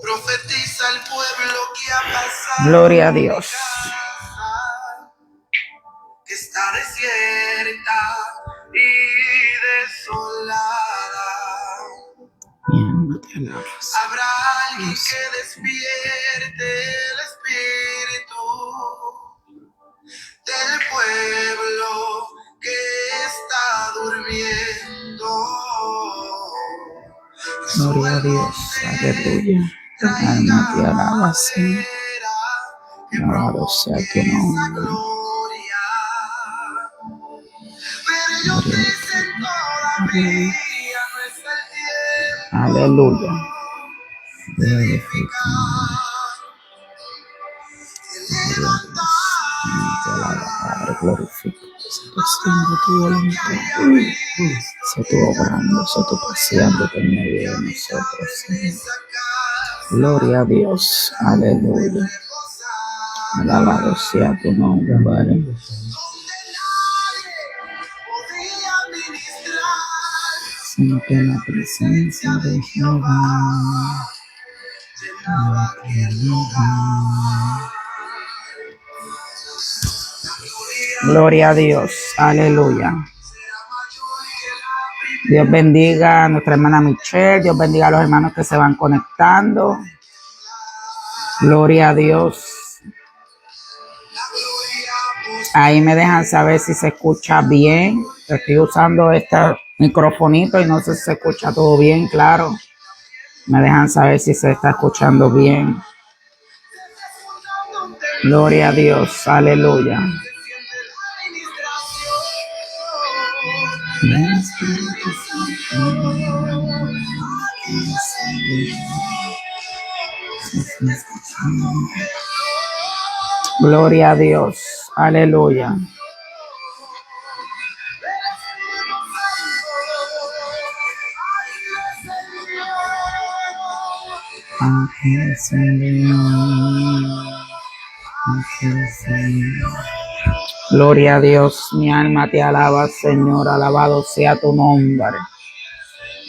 Profetiza al pueblo que ha pasado. Gloria a Dios. Que está desierta y desolada. Habrá alguien que despierte el espíritu del pueblo que está durmiendo. Gloria a Dios, aleluya. Alma te alaba, Señor. Alabado sea tu nombre. Aleluya. Te alaba, Padre, glorifica. Se tu haciendo tu voluntad. Se tu obrando, se tu paseándote en medio de nosotros, Señor. Gloria a Dios, aleluya. Alabado sea tu nombre, Padre. Siente la presencia de Jehová. Gloria a Dios, aleluya. Dios bendiga a nuestra hermana Michelle, Dios bendiga a los hermanos que se van conectando. Gloria a Dios. Ahí me dejan saber si se escucha bien. Estoy usando este microfonito y no sé si se escucha todo bien, claro. Me dejan saber si se está escuchando bien. Gloria a Dios, aleluya. Gloria a Dios, aleluya. Gloria a Dios, mi alma te alaba, Señor, alabado sea tu nombre.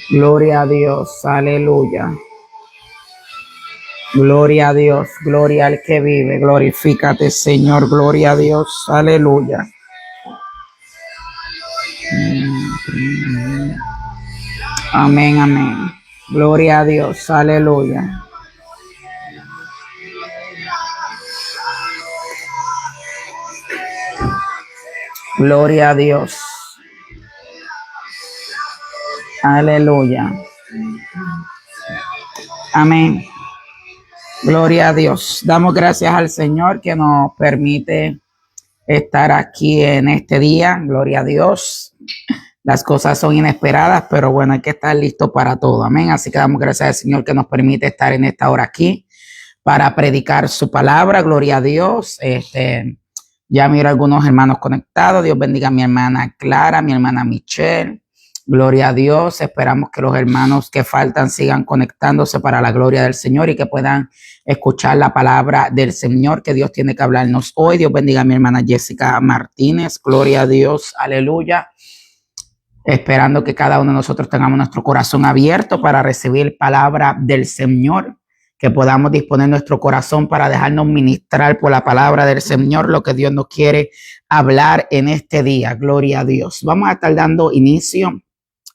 Gloria a Dios, aleluya. Gloria a Dios, gloria al que vive, glorifícate, Señor, gloria a Dios, aleluya. Amén, amén. Gloria a Dios, aleluya. Gloria a Dios. Aleluya. Amén. Gloria a Dios. Damos gracias al Señor que nos permite estar aquí en este día. Gloria a Dios. Las cosas son inesperadas, pero bueno, hay que estar listo para todo. Amén. Así que damos gracias al Señor que nos permite estar en esta hora aquí para predicar su palabra. Gloria a Dios. Ya miro algunos hermanos conectados. Dios bendiga a mi hermana Clara, mi hermana Michelle. Gloria a Dios. Esperamos que los hermanos que faltan sigan conectándose para la gloria del Señor y que puedan escuchar la palabra del Señor que Dios tiene que hablarnos hoy. Dios bendiga a mi hermana Jessica Martínez. Gloria a Dios. Aleluya. Esperando que cada uno de nosotros tengamos nuestro corazón abierto para recibir palabra del Señor, que podamos disponer nuestro corazón para dejarnos ministrar por la palabra del Señor, lo que Dios nos quiere hablar en este día. Gloria a Dios. Vamos a estar dando inicio.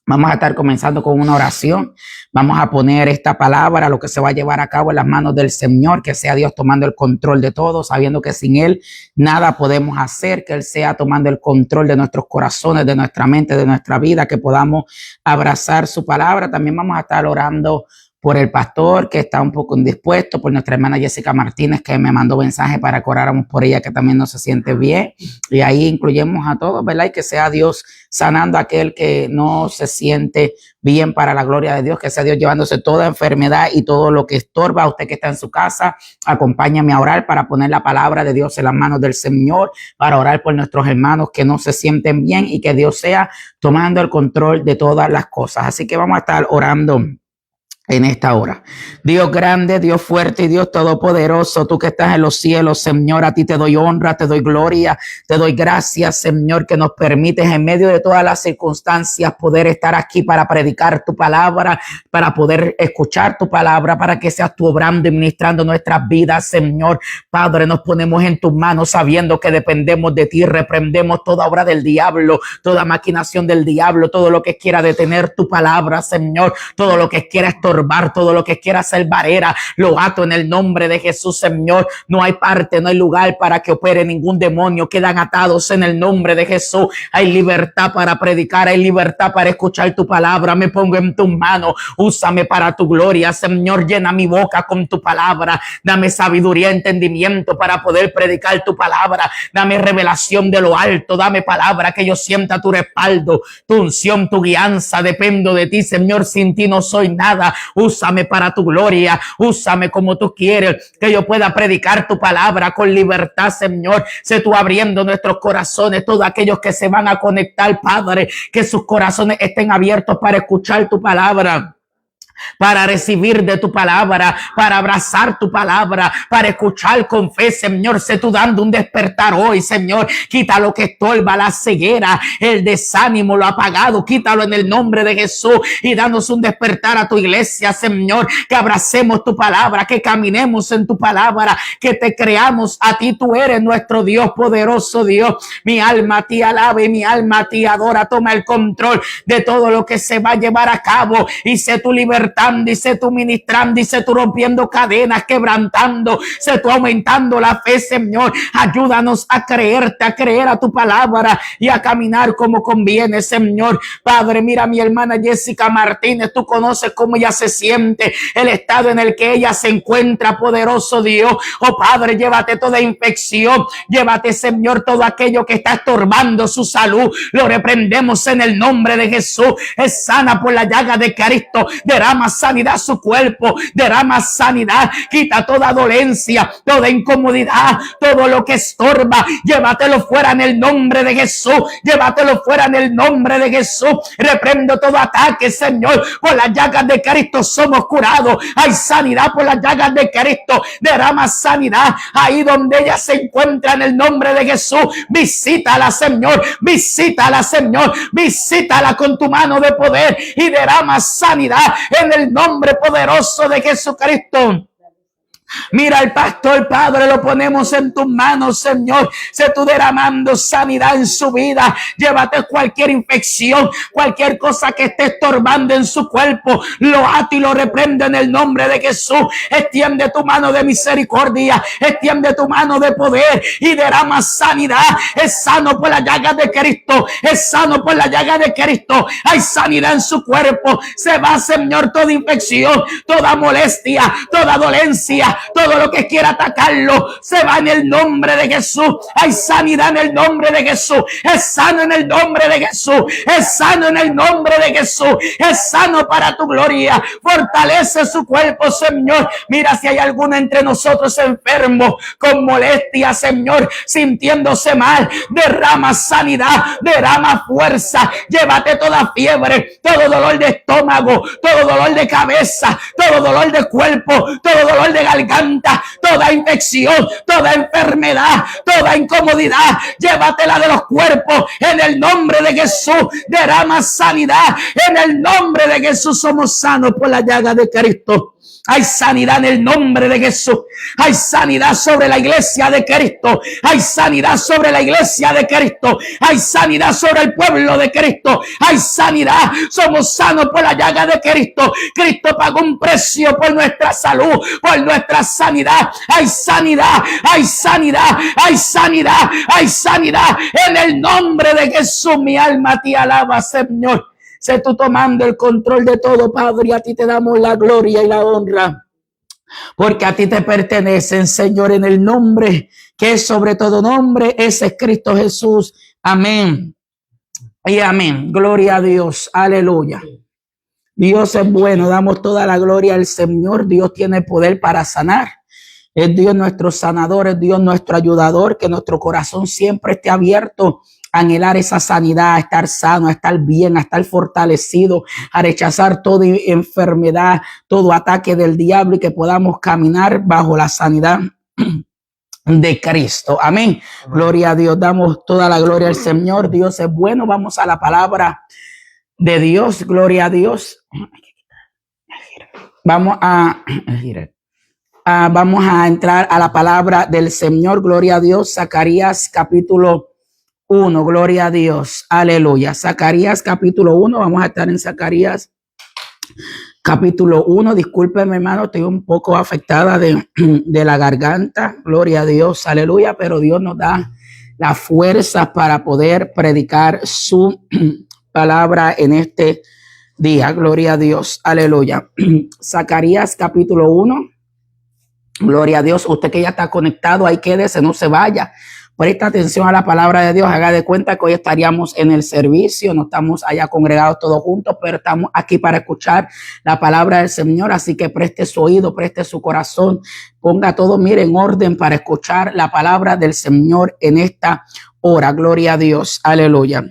Vamos a estar comenzando con una oración. Vamos a poner esta palabra, lo que se va a llevar a cabo en las manos del Señor, que sea Dios tomando el control de todo, sabiendo que sin Él nada podemos hacer, que Él sea tomando el control de nuestros corazones, de nuestra mente, de nuestra vida, que podamos abrazar su palabra. También vamos a estar orando por el pastor que está un poco indispuesto, por nuestra hermana Jessica Martínez que me mandó mensaje para que oráramos por ella, que también no se siente bien. Y ahí incluyemos a todos, ¿verdad? Y que sea Dios sanando a aquel que no se siente bien para la gloria de Dios, que sea Dios llevándose toda enfermedad y todo lo que estorba. Usted que está en su casa, acompáñame a orar para poner la palabra de Dios en las manos del Señor, para orar por nuestros hermanos que no se sienten bien y que Dios sea tomando el control de todas las cosas. Así que vamos a estar orando en esta hora. Dios grande, Dios fuerte y Dios todopoderoso, tú que estás en los cielos, Señor, a ti te doy honra, te doy gloria, te doy gracias, Señor, que nos permites en medio de todas las circunstancias poder estar aquí para predicar tu palabra, para poder escuchar tu palabra, para que seas tú obrando y ministrando nuestras vidas, Señor. Padre, nos ponemos en tus manos sabiendo que dependemos de ti, reprendemos toda obra del diablo, toda maquinación del diablo, todo lo que quiera detener tu palabra, Señor, todo lo que quiera estorbar, todo lo que quiera hacer barrera, lo ato en el nombre de Jesús, Señor. No hay parte, no hay lugar para que opere ningún demonio, quedan atados en el nombre de Jesús. Hay libertad para predicar, hay libertad para escuchar tu palabra. Me pongo en tus manos, úsame para tu gloria, Señor. Llena mi boca con tu palabra, dame sabiduría, entendimiento para poder predicar tu palabra, dame revelación de lo alto, dame palabra que yo sienta tu respaldo, tu unción, tu guianza. Dependo de ti, Señor, sin ti no soy nada. Úsame para tu gloria, úsame como tú quieres, que yo pueda predicar tu palabra con libertad, Señor. Sé tú abriendo nuestros corazones, todos aquellos que se van a conectar, Padre, que sus corazones estén abiertos para escuchar tu palabra, para recibir de tu palabra, para abrazar tu palabra, para escuchar con fe, Señor. Sé tú dando un despertar hoy, Señor. Quita lo que estorba, la ceguera, el desánimo, lo apagado, quítalo en el nombre de Jesús y danos un despertar a tu iglesia, Señor. Que abracemos tu palabra, que caminemos en tu palabra, que te creamos a ti. Tú eres nuestro Dios, poderoso Dios. Mi alma a ti alaba y mi alma a ti adora. Toma el control de todo lo que se va a llevar a cabo y sé tu libertad, dice tú ministrando, dice tú rompiendo cadenas, quebrantando, sé tú aumentando la fe, Señor. Ayúdanos a creerte, a creer a tu palabra y a caminar como conviene, Señor. Padre, mira a mi hermana Jessica Martínez, tú conoces cómo ella se siente, el estado en el que ella se encuentra, poderoso Dios. Oh Padre, llévate toda infección, llévate, Señor, todo aquello que está estorbando su salud, lo reprendemos en el nombre de Jesús. Es sana por la llaga de Cristo, derrama sanidad a su cuerpo, derrama sanidad, quita toda dolencia, toda incomodidad, todo lo que estorba, llévatelo fuera en el nombre de Jesús, llévatelo fuera en el nombre de Jesús. Reprendo todo ataque, Señor. Por las llagas de Cristo somos curados. Hay sanidad por las llagas de Cristo, derrama sanidad ahí donde ella se encuentra en el nombre de Jesús. Visítala, Señor, visítala, Señor, visítala con tu mano de poder y derrama sanidad en el nombre poderoso de Jesucristo. Mira al pastor, Padre, lo ponemos en tus manos, Señor. Sé tú derramando sanidad en su vida. Llévate cualquier infección, cualquier cosa que esté estorbando en su cuerpo. Lo ato y lo reprendo en el nombre de Jesús. Extiende tu mano de misericordia, extiende tu mano de poder y derrama sanidad. Es sano por la llaga de Cristo, es sano por la llaga de Cristo. Hay sanidad en su cuerpo. Se va, Señor, toda infección, toda molestia, toda dolencia, todo lo que quiera atacarlo, se va en el nombre de Jesús. Hay sanidad en el nombre de Jesús. Es sano en el nombre de Jesús. Es sano en el nombre de Jesús. Es sano para tu gloria. Fortalece su cuerpo, Señor. Mira si hay alguno entre nosotros enfermo, con molestia, Señor, sintiéndose mal. Derrama sanidad, derrama fuerza. Llévate toda fiebre, todo dolor de estómago, todo dolor de cabeza, todo dolor de cuerpo, todo dolor de garganta, toda infección, toda enfermedad, toda incomodidad, llévatela de los cuerpos en el nombre de Jesús. Derrama sanidad en el nombre de Jesús. Somos sanos por la llaga de Cristo. Hay sanidad en el nombre de Jesús. Hay sanidad sobre la iglesia de Cristo. Hay sanidad sobre la iglesia de Cristo. Hay sanidad sobre el pueblo de Cristo. Hay sanidad. Somos sanos por la llaga de Cristo. Cristo pagó un precio por nuestra salud, por nuestra sanidad. Hay sanidad, hay sanidad, hay sanidad, hay sanidad. En el nombre de Jesús, mi alma te alaba, Señor. Sé tú tomando el control de todo, Padre, y a ti te damos la gloria y la honra, porque a ti te pertenecen, Señor, en el nombre que es sobre todo nombre, ese es Cristo Jesús. Amén y amén. Gloria a Dios. Aleluya. Dios es bueno, damos toda la gloria al Señor. Dios tiene poder para sanar. Es Dios nuestro sanador, es Dios nuestro ayudador. Que nuestro corazón siempre esté abierto anhelar esa sanidad, a estar sano, a estar bien, a estar fortalecido, a rechazar toda enfermedad, todo ataque del diablo y que podamos caminar bajo la sanidad de Cristo. Amén. Gloria a Dios. Damos toda la gloria al Señor. Dios es bueno. Vamos a la palabra de Dios. Gloria a Dios. Vamos a entrar a la palabra del Señor. Gloria a Dios. Zacarías capítulo 1. Gloria a Dios. Aleluya. Zacarías capítulo 1. Vamos a estar en Zacarías capítulo 1. Discúlpeme, hermano, estoy un poco afectada de la garganta. Gloria a Dios. Aleluya. Pero Dios nos da la fuerza para poder predicar su palabra en este día. Gloria a Dios. Aleluya. Zacarías capítulo 1. Gloria a Dios. Usted que ya está conectado, ahí quédese, no se vaya. Presta atención a la palabra de Dios. Haga de cuenta que hoy estaríamos en el servicio. No estamos allá congregados todos juntos, pero estamos aquí para escuchar la palabra del Señor. Así que preste su oído, preste su corazón. Ponga todo, mire, en orden para escuchar la palabra del Señor en esta hora. Gloria a Dios. Aleluya.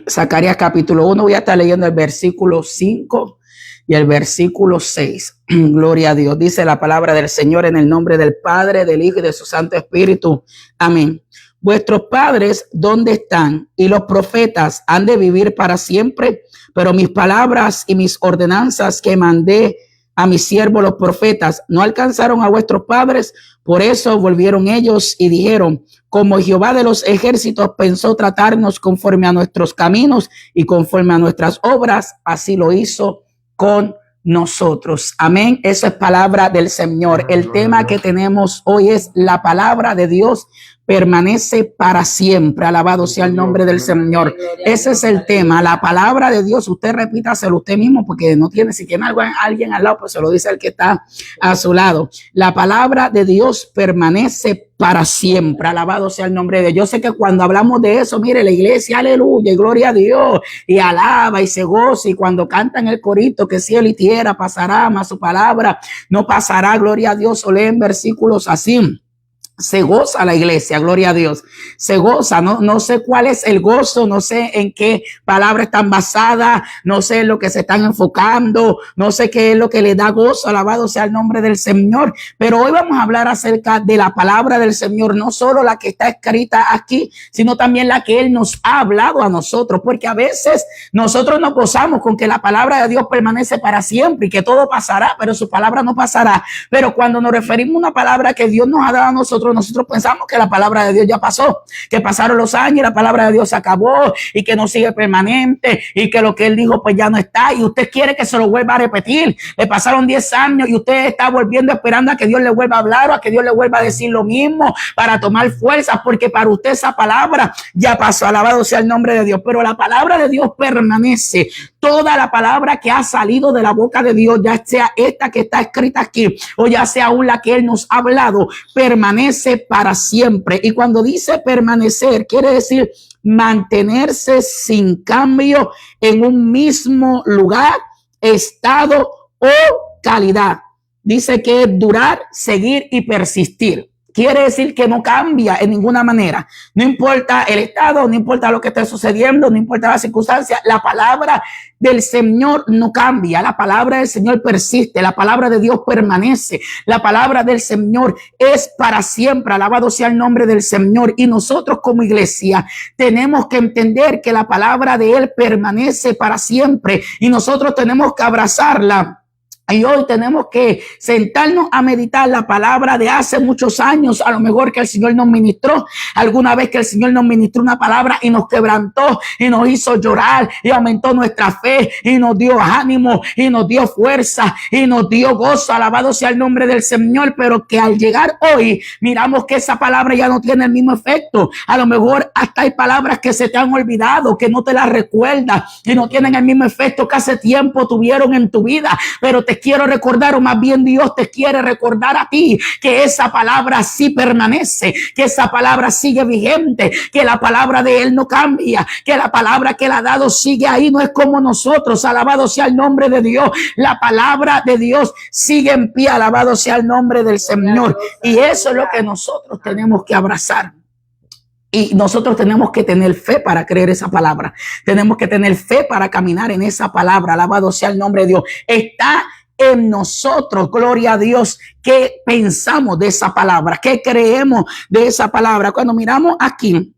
Zacarías capítulo 1. Voy a estar leyendo el versículo 5 y el versículo 6. Gloria a Dios. Dice la palabra del Señor en el nombre del Padre, del Hijo y de su Santo Espíritu. Amén. Vuestros padres, ¿dónde están? Y los profetas han de vivir para siempre. Pero mis palabras y mis ordenanzas que mandé a mis siervos los profetas no alcanzaron a vuestros padres. Por eso volvieron ellos y dijeron: como Jehová de los ejércitos pensó tratarnos conforme a nuestros caminos y conforme a nuestras obras, así lo hizo con nosotros. Amén. Eso es palabra del Señor. El tema que tenemos hoy es la palabra de Dios permanece para siempre. Alabado sea el nombre del Señor. Ese es el tema, la palabra de Dios. Usted repítaselo usted mismo, porque no tiene, si tiene alguien al lado, pues se lo dice el que está a su lado. La palabra de Dios permanece para siempre. Alabado sea el nombre de Dios. Yo sé que cuando hablamos de eso, mire, la iglesia, aleluya, y gloria a Dios, y alaba y se goza, y cuando cantan el corito que cielo y tierra pasará, mas su palabra no pasará, gloria a Dios, o leen versículos así. Se goza la iglesia, gloria a Dios. Se goza, no sé cuál es el gozo, no sé en qué palabras están basadas, no sé en lo que se están enfocando, no sé qué es lo que le da gozo, alabado sea el nombre del Señor. Pero hoy vamos a hablar acerca de la palabra del Señor, no solo la que está escrita aquí, sino también la que Él nos ha hablado a nosotros, porque a veces nosotros nos gozamos con que la palabra de Dios permanece para siempre y que todo pasará, pero su palabra no pasará. Pero cuando nos referimos a una palabra que Dios nos ha dado a nosotros pensamos que la palabra de Dios ya pasó, que pasaron los años y la palabra de Dios se acabó y que no sigue permanente y que lo que Él dijo pues ya no está, y usted quiere que se lo vuelva a repetir. Le pasaron 10 años y usted está volviendo esperando a que Dios le vuelva a hablar o a que Dios le vuelva a decir lo mismo para tomar fuerzas, porque para usted esa palabra ya pasó. Alabado sea el nombre de Dios. Pero la palabra de Dios permanece. Toda la palabra que ha salido de la boca de Dios, ya sea esta que está escrita aquí o ya sea aún la que Él nos ha hablado, permanece para siempre. Y cuando dice permanecer, quiere decir mantenerse sin cambio en un mismo lugar, estado o calidad. Dice que es durar, seguir y persistir. Quiere decir que no cambia en ninguna manera. No importa el estado, no importa lo que esté sucediendo, no importa la circunstancia. La palabra del Señor no cambia. La palabra del Señor persiste. La palabra de Dios permanece. La palabra del Señor es para siempre. Alabado sea el nombre del Señor. Y nosotros como iglesia tenemos que entender que la palabra de Él permanece para siempre. Y nosotros tenemos que abrazarla. Y hoy tenemos que sentarnos a meditar la palabra de hace muchos años, a lo mejor que el Señor nos ministró, alguna vez que el Señor nos ministró una palabra y nos quebrantó y nos hizo llorar y aumentó nuestra fe y nos dio ánimo y nos dio fuerza y nos dio gozo. Alabado sea el nombre del Señor. Pero que al llegar hoy miramos que esa palabra ya no tiene el mismo efecto. A lo mejor hasta hay palabras que se te han olvidado, que no te las recuerdas y no tienen el mismo efecto que hace tiempo tuvieron en tu vida. Pero te quiero recordar, o más bien Dios te quiere recordar a ti, que esa palabra sí permanece, que esa palabra sigue vigente, que la palabra de Él no cambia, que la palabra que Él ha dado sigue ahí, no es como nosotros. Alabado sea el nombre de Dios. La palabra de Dios sigue en pie. Alabado sea el nombre del Señor. Y eso es lo que nosotros tenemos que abrazar. Y nosotros tenemos que tener fe para creer esa palabra. Tenemos que tener fe para caminar en esa palabra. Alabado sea el nombre de Dios. Está en nosotros, gloria a Dios, qué pensamos de esa palabra, qué creemos de esa palabra. Cuando miramos aquí,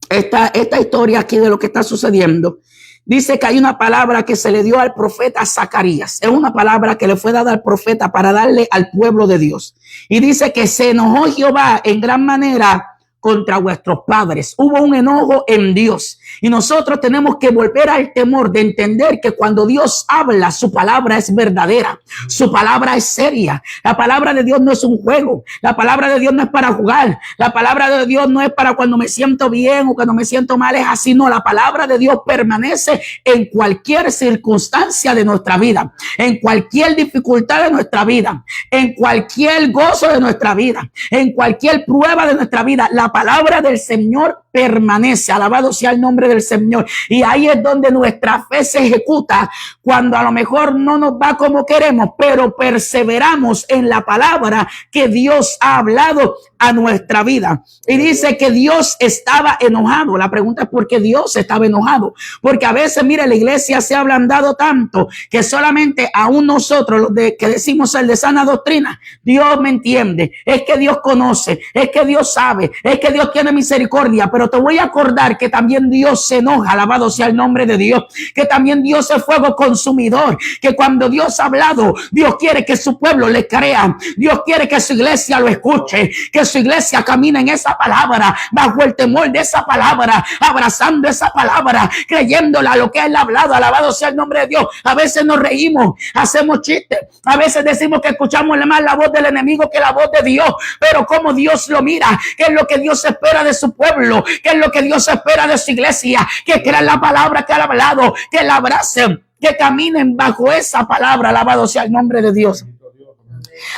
esta historia aquí de lo que está sucediendo, dice que hay una palabra que se le dio al profeta Zacarías. Es una palabra que le fue dada al profeta para darle al pueblo de Dios. Y dice que se enojó Jehová en gran manera contra vuestros padres. Hubo un enojo en Dios. Y nosotros tenemos que volver al temor de entender que cuando Dios habla, su palabra es verdadera. Su palabra es seria. La palabra de Dios no es un juego. La palabra de Dios no es para jugar. La palabra de Dios no es para cuando me siento bien o cuando me siento mal. Es así. No, la palabra de Dios permanece en cualquier circunstancia de nuestra vida, en cualquier dificultad de nuestra vida, en cualquier gozo de nuestra vida, en cualquier prueba de nuestra vida. La palabra del Señor permanece. Alabado sea el nombre del Señor. Y ahí es donde nuestra fe se ejecuta, cuando a lo mejor no nos va como queremos, pero perseveramos en la palabra que Dios ha hablado a nuestra vida. Y dice que Dios estaba enojado. La pregunta es por qué Dios estaba enojado. Porque a veces, mire, la iglesia se ha ablandado tanto que solamente aún nosotros, los que decimos el de sana doctrina, Dios me entiende, es que Dios conoce, es que Dios sabe, es que Dios tiene misericordia. Pero te voy a acordar que también Dios se enoja. Alabado sea el nombre de Dios. Que también Dios es fuego consumidor. Que cuando Dios ha hablado, Dios quiere que su pueblo le crea. Dios quiere que su iglesia lo escuche. Que su iglesia camine en esa palabra, bajo el temor de esa palabra, abrazando esa palabra, creyéndola lo que Él ha hablado. Alabado sea el nombre de Dios. A veces nos reímos, hacemos chistes. A veces decimos que escuchamos más la voz del enemigo que la voz de Dios. Pero como Dios lo mira, ¿qué es lo que Dios espera de su pueblo? ¿Qué es lo que Dios espera de su iglesia? Que crean la palabra que ha hablado, que la abracen, que caminen bajo esa palabra. Alabado sea el nombre de Dios.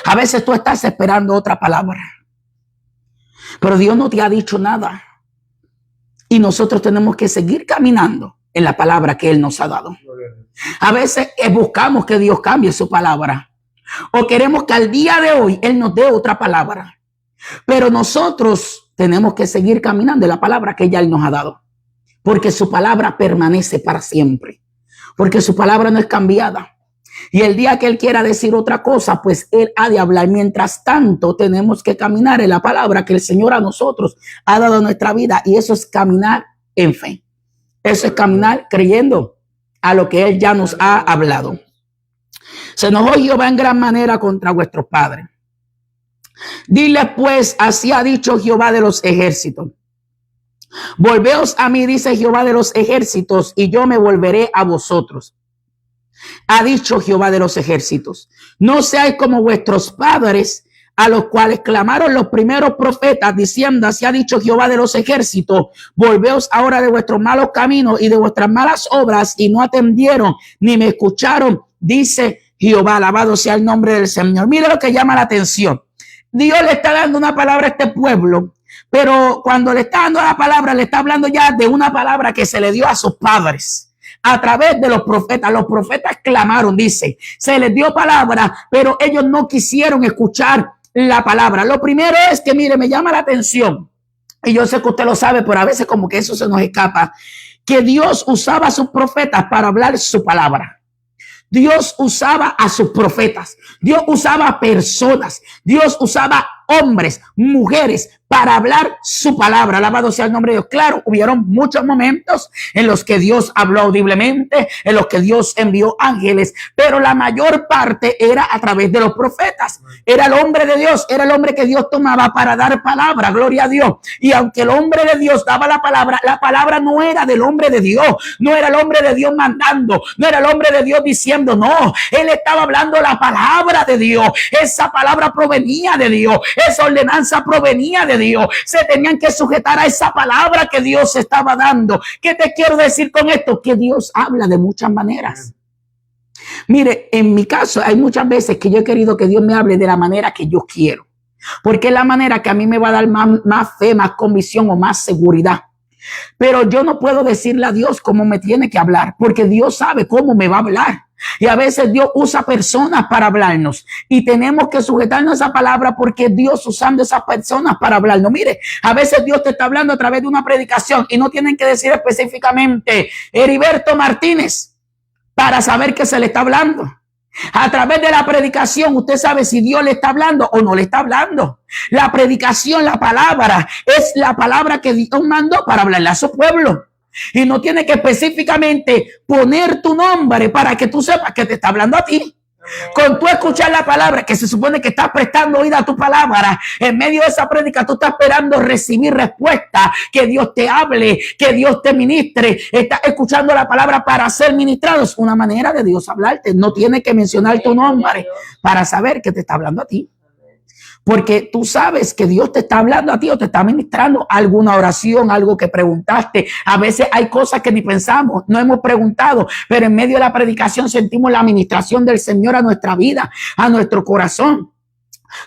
A veces tú estás esperando otra palabra, pero Dios no te ha dicho nada. Y nosotros tenemos que seguir caminando en la palabra que Él nos ha dado. A veces buscamos que Dios cambie su palabra, o queremos que al día de hoy Él nos dé otra palabra. Pero nosotros tenemos que seguir caminando en la palabra que ya Él nos ha dado, porque su palabra permanece para siempre, porque su palabra no es cambiada. Y el día que Él quiera decir otra cosa, pues Él ha de hablar. Mientras tanto, tenemos que caminar en la palabra que el Señor a nosotros ha dado en nuestra vida. Y eso es caminar en fe. Eso es caminar creyendo a lo que Él ya nos ha hablado. Se enojó Jehová en gran manera contra vuestros padres. Dile pues, así ha dicho Jehová de los ejércitos. Volveos a mí, dice Jehová de los ejércitos, y yo me volveré a vosotros. Ha dicho Jehová de los ejércitos. No seáis como vuestros padres, a los cuales clamaron los primeros profetas, diciendo, así ha dicho Jehová de los ejércitos, volveos ahora de vuestros malos caminos y de vuestras malas obras, y no atendieron ni me escucharon, dice Jehová. Alabado sea el nombre del Señor. Mire lo que llama la atención. Dios le está dando una palabra a este pueblo, pero cuando le está dando la palabra, le está hablando ya de una palabra que se le dio a sus padres a través de los profetas. Los profetas clamaron, dice, se les dio palabra, pero ellos no quisieron escuchar la palabra. Lo primero es que, mire, me llama la atención, y yo sé que usted lo sabe, pero a veces como que eso se nos escapa, que Dios usaba a sus profetas para hablar su palabra. Dios usaba a sus profetas, Dios usaba personas, Dios usaba hombres, mujeres, para hablar su palabra. Alabado sea el nombre de Dios. Claro, hubieron muchos momentos en los que Dios habló audiblemente, en los que Dios envió ángeles, pero la mayor parte era a través de los profetas. Era el hombre de Dios, era el hombre que Dios tomaba para dar palabra, gloria a Dios. Y aunque el hombre de Dios daba la palabra no era del hombre de Dios, no era el hombre de Dios mandando, no era el hombre de Dios diciendo, no, él estaba hablando la palabra de Dios. Esa palabra provenía de Dios, esa ordenanza provenía de Dios. Se tenían que sujetar a esa palabra que Dios estaba dando. ¿Qué te quiero decir con esto? Que Dios habla de muchas maneras. Mire, en mi caso hay muchas veces que yo he querido que Dios me hable de la manera que yo quiero, porque es la manera que a mí me va a dar más fe, más convicción o más seguridad. Pero yo no puedo decirle a Dios cómo me tiene que hablar, porque Dios sabe cómo me va a hablar. Y a veces Dios usa personas para hablarnos y tenemos que sujetarnos a esa palabra porque Dios usando esas personas para hablarnos. Mire, a veces Dios te está hablando a través de una predicación y no tienen que decir específicamente Heriberto Martínez para saber que se le está hablando. A través de la predicación usted sabe si Dios le está hablando o no le está hablando. La predicación, la palabra, es la palabra que Dios mandó para hablarle a su pueblo. Y no tiene que específicamente poner tu nombre para que tú sepas que te está hablando a ti. Con tú escuchar la palabra, que se supone que estás prestando oído a tu palabra, en medio de esa prédica tú estás esperando recibir respuesta, que Dios te hable, que Dios te ministre. Estás escuchando la palabra para ser ministrado. Es una manera de Dios hablarte. No tiene que mencionar tu nombre para saber que te está hablando a ti. Porque tú sabes que Dios te está hablando a ti o te está ministrando alguna oración, algo que preguntaste. A veces hay cosas que ni pensamos, no hemos preguntado, pero en medio de la predicación sentimos la administración del Señor a nuestra vida, a nuestro corazón.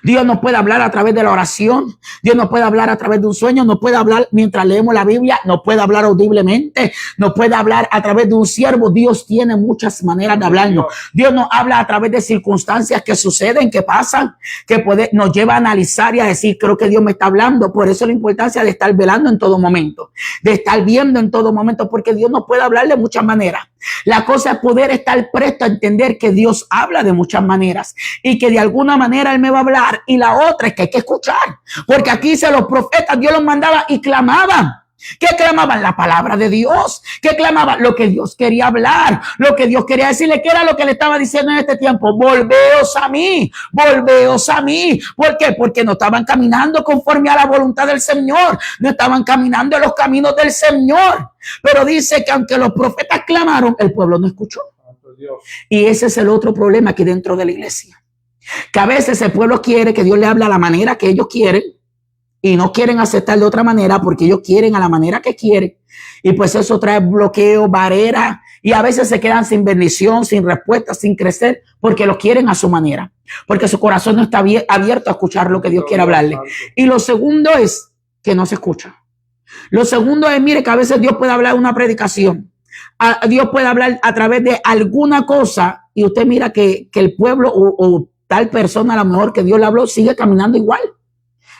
Dios nos puede hablar a través de la oración, Dios nos puede hablar a través de un sueño, nos puede hablar mientras leemos la Biblia, nos puede hablar audiblemente, nos puede hablar a través de un siervo. Dios tiene muchas maneras de hablarnos. Dios nos habla a través de circunstancias que suceden, que pasan, que nos lleva a analizar y a decir, creo que Dios me está hablando. Por eso la importancia de estar velando en todo momento, de estar viendo en todo momento, porque Dios nos puede hablar de muchas maneras. La cosa es poder estar presto a entender que Dios habla de muchas maneras y que de alguna manera Él me va a hablar. Y la otra es que hay que escuchar, porque aquí dice los profetas, Dios los mandaba y clamaban. ¿Qué clamaban? La palabra de Dios. ¿Qué clamaban? Lo que Dios quería hablar, lo que Dios quería decirle. ¿Qué era lo que le estaba diciendo en este tiempo? Volveos a mí, volveos a mí. ¿Por qué? Porque no estaban caminando conforme a la voluntad del Señor, no estaban caminando en los caminos del Señor. Pero dice que aunque los profetas clamaron, el pueblo no escuchó. Y ese es el otro problema aquí dentro de la iglesia, que a veces el pueblo quiere que Dios le hable a la manera que ellos quieren y no quieren aceptar de otra manera porque ellos quieren a la manera que quieren. Y pues eso trae bloqueo, barrera, y a veces se quedan sin bendición, sin respuesta, sin crecer, porque lo quieren a su manera, porque su corazón no está abierto a escuchar lo que Dios quiere hablarle. Y lo segundo es que no se escucha. Lo segundo es, mire, que a veces Dios puede hablar una predicación. Dios puede hablar a través de alguna cosa y usted mira que el pueblo o tal persona, a lo mejor que Dios le habló, sigue caminando igual.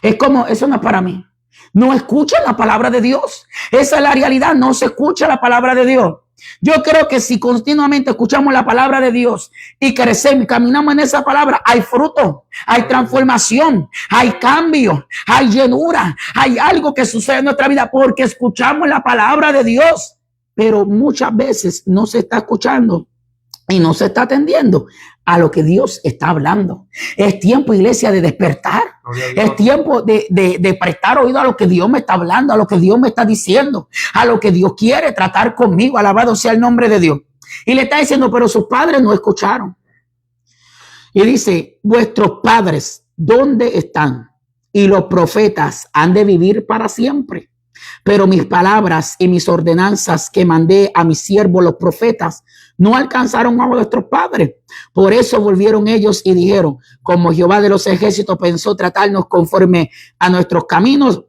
Es como, eso no es para mí. No escucha la palabra de Dios. Esa es la realidad. No se escucha la palabra de Dios. Yo creo que si continuamente escuchamos la palabra de Dios y crecemos y caminamos en esa palabra, hay fruto, hay transformación, hay cambio, hay llenura, hay algo que sucede en nuestra vida porque escuchamos la palabra de Dios. Pero muchas veces no se está escuchando y no se está atendiendo a lo que Dios está hablando. Es tiempo, iglesia, de despertar. Es tiempo de prestar oído a lo que Dios me está hablando, a lo que Dios me está diciendo, a lo que Dios quiere tratar conmigo. Alabado sea el nombre de Dios. Y le está diciendo, pero sus padres no escucharon. Y dice, vuestros padres, ¿dónde están? Y los profetas han de vivir para siempre. Pero mis palabras y mis ordenanzas que mandé a mis siervos los profetas no alcanzaron a vuestros padres. Por eso volvieron ellos y dijeron, como Jehová de los ejércitos pensó tratarnos conforme a nuestros caminos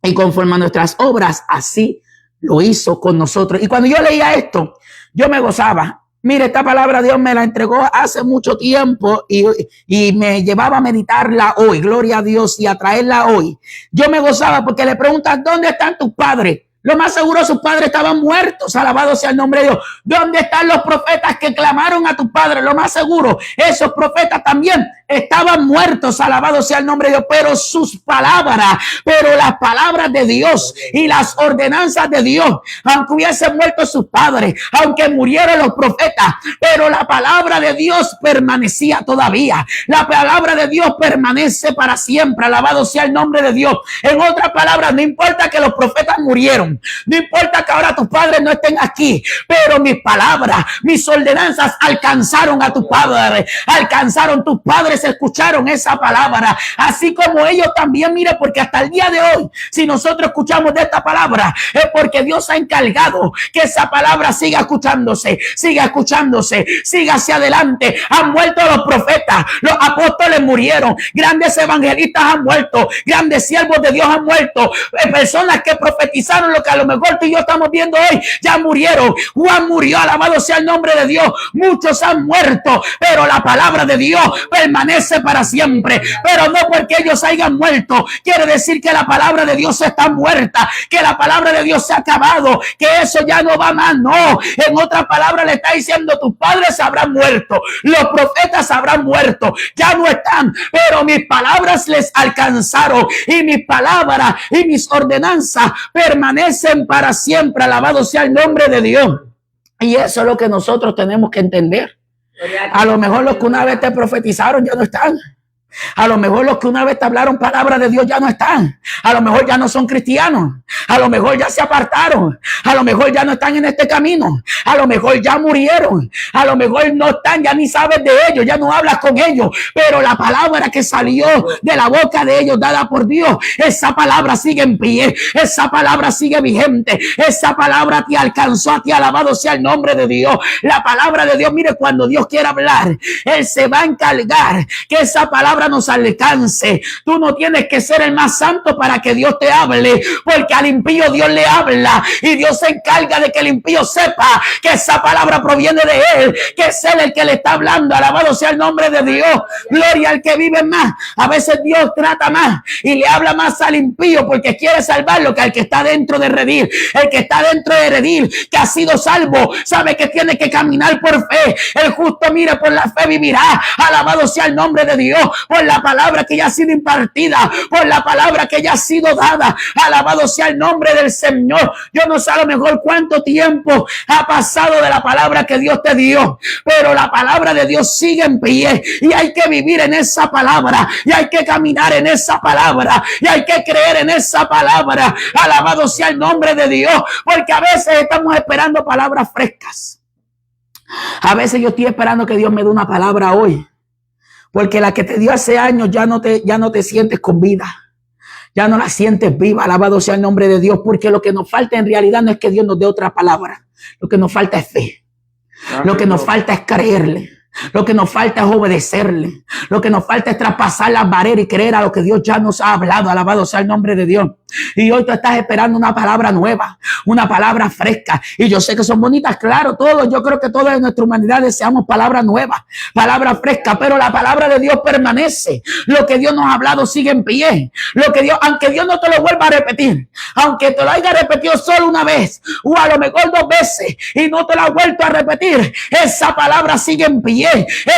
y conforme a nuestras obras, así lo hizo con nosotros. Y cuando yo leía esto, yo me gozaba. Mire, esta palabra Dios me la entregó hace mucho tiempo y me llevaba a meditarla hoy, gloria a Dios, y a traerla hoy. Yo me gozaba porque le preguntan, ¿dónde están tus padres? Lo más seguro sus padres estaban muertos, alabado sea el nombre de Dios. ¿Dónde están los profetas que clamaron a tus padres? Lo más seguro, esos profetas también estaban muertos, alabado sea el nombre de Dios, pero sus palabras, pero las palabras de Dios y las ordenanzas de Dios, aunque hubiesen muerto sus padres, aunque murieron los profetas, pero la palabra de Dios permanecía todavía. La palabra de Dios permanece para siempre, alabado sea el nombre de Dios. En otras palabras, no importa que los profetas murieron, no importa que ahora tus padres no estén aquí, pero mis palabras, mis ordenanzas alcanzaron a tus padres, alcanzaron tus padres, escucharon esa palabra, así como ellos también. Mire, porque hasta el día de hoy, si nosotros escuchamos de esta palabra, es porque Dios ha encargado que esa palabra siga escuchándose, siga hacia adelante. Han muerto los profetas, los apóstoles murieron, grandes evangelistas han muerto, grandes siervos de Dios han muerto, personas que profetizaron lo lo que a lo mejor tú y yo estamos viendo hoy ya murieron. Juan murió, alabado sea el nombre de Dios. Muchos han muerto, pero la palabra de Dios permanece para siempre. Pero no porque ellos hayan muerto quiere decir que la palabra de Dios está muerta, que la palabra de Dios se ha acabado, que eso ya no va más. No, en otras palabras le está diciendo: tus padres habrán muerto, los profetas habrán muerto, ya no están, pero mis palabras les alcanzaron, y mis palabras y mis ordenanzas permanecen para siempre. Alabado sea el nombre de Dios. Y eso es lo que nosotros tenemos que entender. A lo mejor los que una vez te profetizaron ya no están. A lo mejor los que una vez te hablaron palabra de Dios ya no están. A lo mejor ya no son cristianos. A lo mejor ya se apartaron. A lo mejor ya no están en este camino. A lo mejor ya murieron. A lo mejor no están, ya ni sabes de ellos, ya no hablas con ellos. Pero la palabra que salió de la boca de ellos, dada por Dios, esa palabra sigue en pie. Esa palabra sigue vigente. Esa palabra te alcanzó a ti. Alabado sea el nombre de Dios. La palabra de Dios, mire, cuando Dios quiere hablar, Él se va a encargar que esa palabra nos alcance. Tú no tienes que ser el más santo para que Dios te hable, porque al impío Dios le habla, y Dios se encarga de que el impío sepa que esa palabra proviene de Él, que es Él el que le está hablando. Alabado sea el nombre de Dios. Gloria al que vive más. A veces Dios trata más y le habla más al impío porque quiere salvarlo que al que está dentro de redil. El que está dentro de redil, que ha sido salvo, sabe que tiene que caminar por fe. El justo, mire, por la fe vivirá. Alabado sea el nombre de Dios. Por la palabra que ya ha sido impartida, por la palabra que ya ha sido dada. Alabado sea el nombre del Señor. Yo no sé a lo mejor cuánto tiempo ha pasado de la palabra que Dios te dio, pero la palabra de Dios sigue en pie, y hay que vivir en esa palabra, y hay que caminar en esa palabra, y hay que creer en esa palabra. Alabado sea el nombre de Dios, porque a veces estamos esperando palabras frescas. A veces yo estoy esperando que Dios me dé una palabra hoy, porque la que te dio hace años ya no te sientes con vida. Ya no la sientes viva. Alabado sea el nombre de Dios, porque lo que nos falta en realidad no es que Dios nos dé otra palabra. Lo que nos falta es fe. Lo que nos falta es creerle. Lo que nos falta es obedecerle. Lo que nos falta es traspasar las barreras y creer a lo que Dios ya nos ha hablado. Alabado sea el nombre de Dios. Y hoy tú estás esperando una palabra nueva, una palabra fresca. Y yo sé que son bonitas, claro, todos. Yo creo que todos en nuestra humanidad deseamos palabras nuevas, palabras frescas, pero la palabra de Dios permanece. Lo que Dios nos ha hablado sigue en pie. Lo que Dios, aunque Dios no te lo vuelva a repetir, aunque te lo haya repetido solo una vez, o a lo mejor 2 veces, y no te lo ha vuelto a repetir, esa palabra sigue en pie.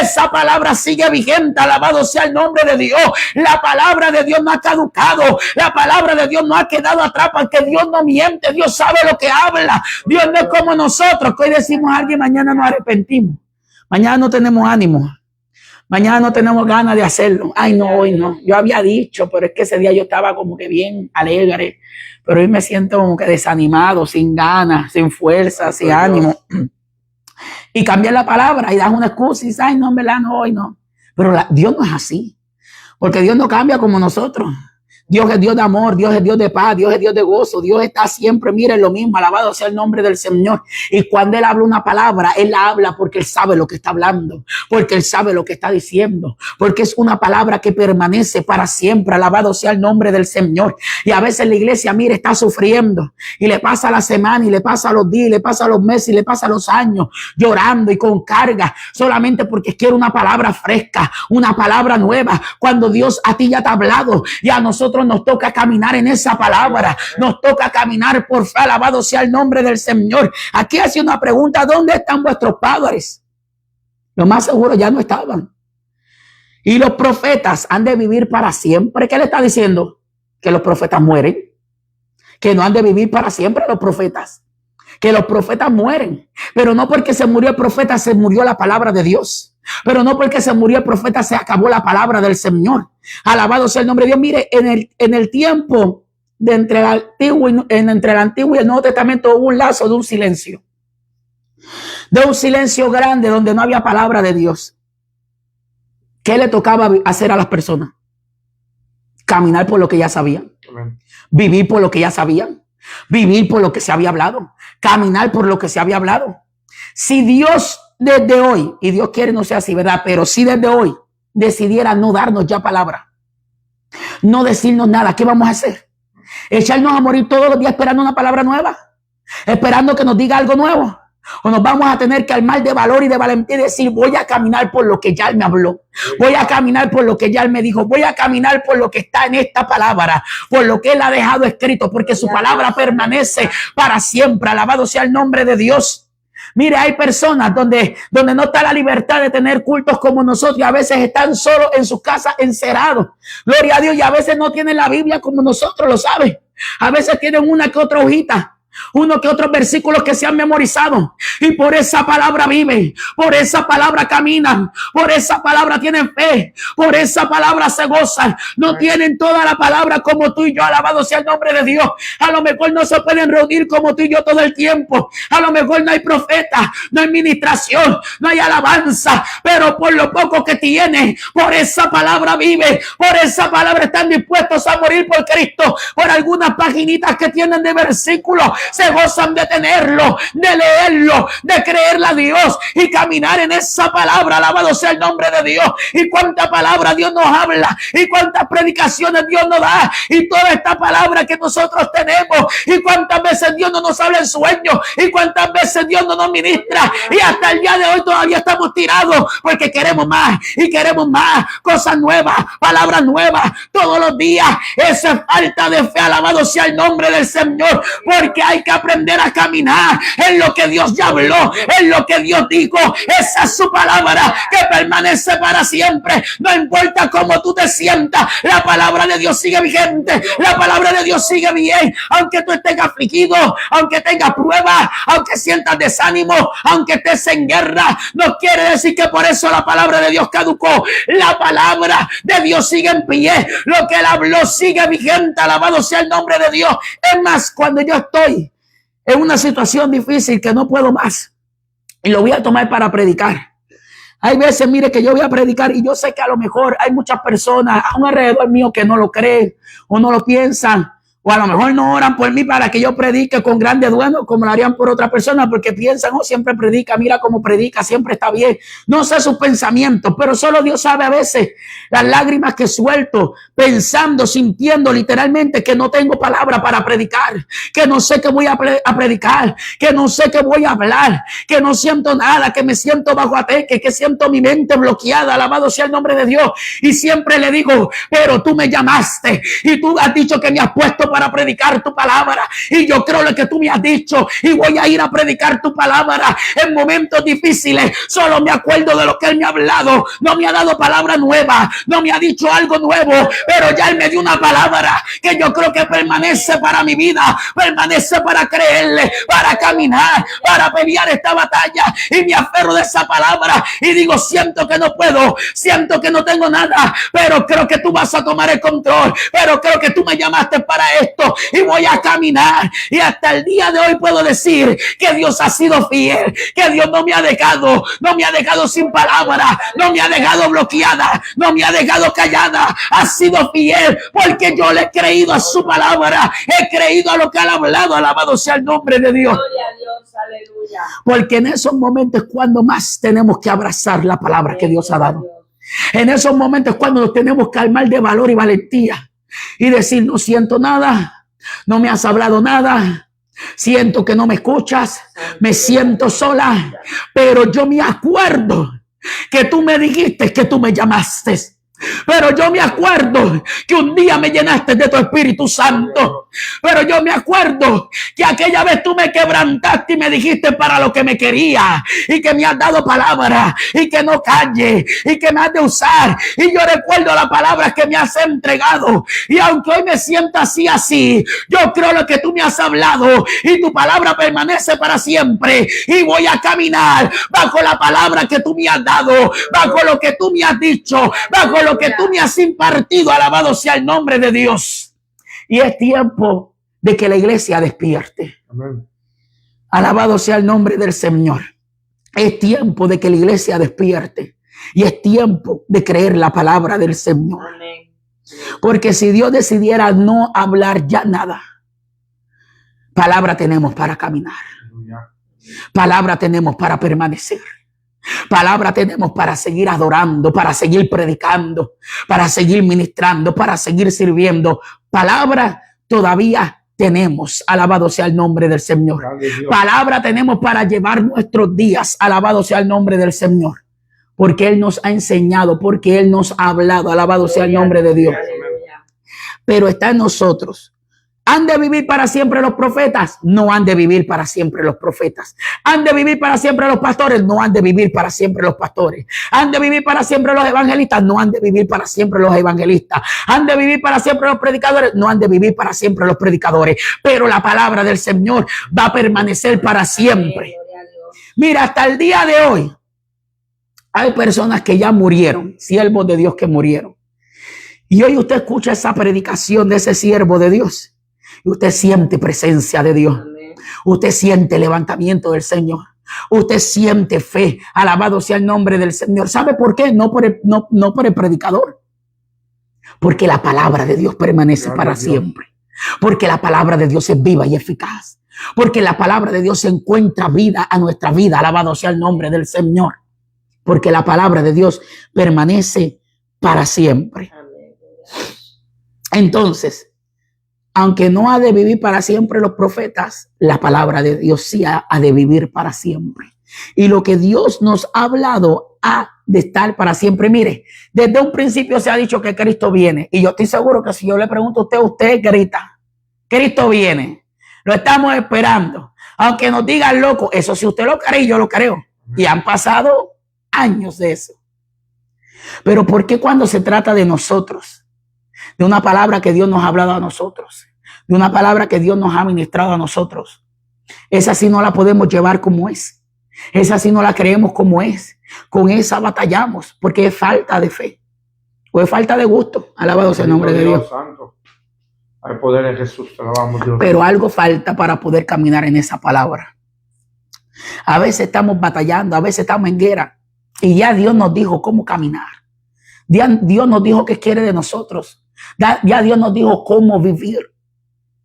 Esa palabra sigue vigente. Alabado sea el nombre de Dios. La palabra de Dios no ha caducado. La palabra de Dios no ha quedado atrás, porque Dios no miente. Dios sabe lo que habla. Dios no es como nosotros, que hoy decimos a alguien: mañana nos arrepentimos, mañana no tenemos ánimo, mañana no tenemos ganas de hacerlo. Ay, no, hoy no. Yo había dicho, pero es que ese día yo estaba como que bien alegre, pero hoy me siento como que desanimado, sin ganas, sin fuerza, sin ánimo. Y cambiar la palabra y das una excusa y dices: ay, no, en verdad, no, hoy no. Pero Dios no es así, porque Dios no cambia como nosotros. Dios es Dios de amor, Dios es Dios de paz, Dios es Dios de gozo, Dios está siempre, miren, lo mismo. Alabado sea el nombre del Señor. Y cuando Él habla una palabra, Él la habla porque Él sabe lo que está hablando, porque Él sabe lo que está diciendo, porque es una palabra que permanece para siempre. Alabado sea el nombre del Señor. Y a veces la iglesia, mire, está sufriendo, y le pasa la semana, y le pasa los días, y le pasa los meses, y le pasa los años, llorando y con carga, solamente porque quiere una palabra fresca, una palabra nueva, cuando Dios a ti ya te ha hablado, y a nosotros nos toca caminar en esa palabra, nos toca caminar por fe. Alabado sea el nombre del Señor. Aquí hace una pregunta: ¿dónde están vuestros padres? Lo más seguro ya no estaban. Y los profetas han de vivir para siempre. ¿Qué le está diciendo? Que los profetas mueren, que no han de vivir para siempre los profetas, que los profetas mueren, pero no porque se murió el profeta se murió la palabra de Dios. Pero no porque se murió el profeta se acabó la palabra del Señor. Alabado sea el nombre de Dios. Mire, en el tiempo de entre el Antiguo y el Nuevo Testamento hubo un lazo de un silencio grande, donde no había palabra de Dios. ¿Qué le tocaba hacer a las personas? Caminar por lo que ya sabían. Amén. Vivir por lo que ya sabían. Vivir por lo que se había hablado. Caminar por lo que se había hablado. Si Dios desde hoy, y Dios quiere no sea así, ¿verdad? Pero si desde hoy decidiera no darnos ya palabra, no decirnos nada, ¿qué vamos a hacer? Echarnos a morir todos los días esperando una palabra nueva, esperando que nos diga algo nuevo. O nos vamos a tener que armar de valor y de valentía y decir, voy a caminar por lo que ya Él me habló. Voy a caminar por lo que ya Él me dijo. Voy a caminar por lo que está en esta palabra, por lo que Él ha dejado escrito, porque su palabra permanece para siempre. Alabado sea el nombre de Dios. Mire, hay personas donde no está la libertad de tener cultos como nosotros, y a veces están solos en sus casas encerrados. Gloria a Dios. Y a veces no tienen la Biblia como nosotros, lo saben. A veces tienen una que otra hojita, uno que otros versículos que se han memorizado, y por esa palabra viven, por esa palabra caminan, por esa palabra tienen fe, por esa palabra se gozan. No tienen toda la palabra como tú y yo, alabado sea el nombre de Dios. A lo mejor no se pueden reunir como tú y yo todo el tiempo, a lo mejor no hay profeta, no hay ministración, no hay alabanza, pero por lo poco que tienen, por esa palabra vive, por esa palabra están dispuestos a morir por Cristo. Por algunas paginitas que tienen de versículos se gozan de tenerlo, de leerlo, de creerle a Dios y caminar en esa palabra. Alabado sea el nombre de Dios. Y cuánta palabra Dios nos habla, y cuántas predicaciones Dios nos da, y toda esta palabra que nosotros tenemos, y cuántas veces Dios no nos habla en sueños, y cuántas veces Dios no nos ministra, y hasta el día de hoy todavía estamos tirados porque queremos más y queremos más, cosas nuevas, palabras nuevas todos los días. Esa es falta de fe. Alabado sea el nombre del Señor, porque hay que aprender a caminar en lo que Dios ya habló, en lo que Dios dijo. Esa es su palabra que permanece para siempre. No importa cómo tú te sientas, la palabra de Dios sigue vigente, la palabra de Dios sigue bien. Aunque tú estés afligido, aunque tengas pruebas, aunque sientas desánimo, aunque estés en guerra, no quiere decir que por eso la palabra de Dios caducó. La palabra de Dios sigue en pie, lo que Él habló sigue vigente. Alabado sea el nombre de Dios. Es más, cuando yo estoy en una situación difícil que no puedo más y lo voy a tomar para predicar, hay veces, mire, que yo voy a predicar y yo sé que a lo mejor hay muchas personas a un alrededor mío que no lo creen o no lo piensan, o a lo mejor no oran por mí para que yo predique con grande duelo como lo harían por otra persona, porque piensan, oh, siempre predica, mira cómo predica, siempre está bien. No sé sus pensamientos, pero solo Dios sabe a veces las lágrimas que suelto, pensando, sintiendo literalmente que no tengo palabra para predicar, que no sé qué voy a predicar, que no sé qué voy a hablar, que no siento nada, que me siento bajo ataque, que siento mi mente bloqueada. Alabado sea el nombre de Dios. Y siempre le digo, pero tú me llamaste y tú has dicho que me has puesto para predicar tu palabra, y yo creo lo que tú me has dicho y voy a ir a predicar tu palabra. En momentos difíciles solo me acuerdo de lo que Él me ha hablado. No me ha dado palabra nueva, no me ha dicho algo nuevo, pero ya Él me dio una palabra que yo creo que permanece para mi vida, permanece para creerle, para caminar, para pelear esta batalla, y me aferro de esa palabra y digo, siento que no puedo, siento que no tengo nada, pero creo que tú vas a tomar el control, pero creo que tú me llamaste para esto y voy a caminar. Y hasta el día de hoy puedo decir que Dios ha sido fiel, que Dios no me ha dejado sin palabra, no me ha dejado bloqueada, no me ha dejado callada. Ha sido fiel porque yo le he creído a su palabra, he creído a lo que Él ha hablado. Alabado sea el nombre de Dios. Gloria a Dios, aleluya. Porque en esos momentos es cuando más tenemos que abrazar la palabra que Dios ha dado. En esos momentos es cuando nos tenemos que armar de valor y valentía y decir, no siento nada, no me has hablado nada, siento que no me escuchas, me siento sola, pero yo me acuerdo que tú me dijiste que tú me llamaste. Pero yo me acuerdo que un día me llenaste de tu Espíritu Santo. Pero yo me acuerdo que aquella vez tú me quebrantaste y me dijiste para lo que me quería, y que me has dado palabra y que no calle y que me has de usar. Y yo recuerdo las palabras que me has entregado, y aunque hoy me siento así, yo creo lo que tú me has hablado y tu palabra permanece para siempre, y voy a caminar bajo la palabra que tú me has dado, bajo lo que tú me has dicho, bajo lo que tú me has impartido. Alabado sea el nombre de Dios. Y es tiempo de que la iglesia despierte. Amén. Alabado sea el nombre del Señor. Es tiempo de que la iglesia despierte. Y es tiempo de creer la palabra del Señor. Amén. Porque si Dios decidiera no hablar ya nada, palabra tenemos para caminar. Palabra tenemos para permanecer. Palabra tenemos para seguir adorando, para seguir predicando, para seguir ministrando, para seguir sirviendo. Palabra todavía tenemos. Alabado sea el nombre del Señor. Palabra tenemos para llevar nuestros días. Alabado sea el nombre del Señor. Porque Él nos ha enseñado, porque Él nos ha hablado. Alabado sea el nombre de Dios. Pero está en nosotros. ¿Han de vivir para siempre los profetas? No han de vivir para siempre los profetas. ¿Han de vivir para siempre los pastores? No han de vivir para siempre los pastores. ¿Han de vivir para siempre los evangelistas? No han de vivir para siempre los evangelistas. ¿Han de vivir para siempre los predicadores? No han de vivir para siempre los predicadores. Pero la palabra del Señor va a permanecer para siempre. Mira, hasta el día de hoy hay personas que ya murieron, siervos de Dios que murieron. Y hoy usted escucha esa predicación de ese siervo de Dios. Y usted siente presencia de Dios. Amén. Usted siente levantamiento del Señor. Usted siente fe. Alabado sea el nombre del Señor. ¿Sabe por qué? No por el predicador. Porque la palabra de Dios permanece para siempre. Porque la palabra de Dios es viva y eficaz. Porque la palabra de Dios se encuentra vida a nuestra vida. Alabado sea el nombre del Señor. Porque la palabra de Dios permanece para siempre. Entonces, aunque no ha de vivir para siempre los profetas, la palabra de Dios sí ha de vivir para siempre. Y lo que Dios nos ha hablado ha de estar para siempre. Mire, desde un principio se ha dicho que Cristo viene. Y yo estoy seguro que si yo le pregunto a usted grita, Cristo viene. Lo estamos esperando. Aunque nos digan loco, eso si usted lo cree, yo lo creo. Y han pasado años de eso. Pero ¿por qué cuando se trata de nosotros? De una palabra que Dios nos ha hablado a nosotros, de una palabra que Dios nos ha ministrado a nosotros. Esa sí no la podemos llevar como es. Esa sí no la creemos como es. Con esa batallamos porque es falta de fe o es falta de gusto. Alabado sea el nombre de Dios. Santo. Hay poder en Jesús. Alabamos Dios. Pero algo falta para poder caminar en esa palabra. A veces estamos batallando, a veces estamos en guerra y ya Dios nos dijo cómo caminar. Dios nos dijo qué quiere de nosotros. Ya Dios nos dijo cómo vivir,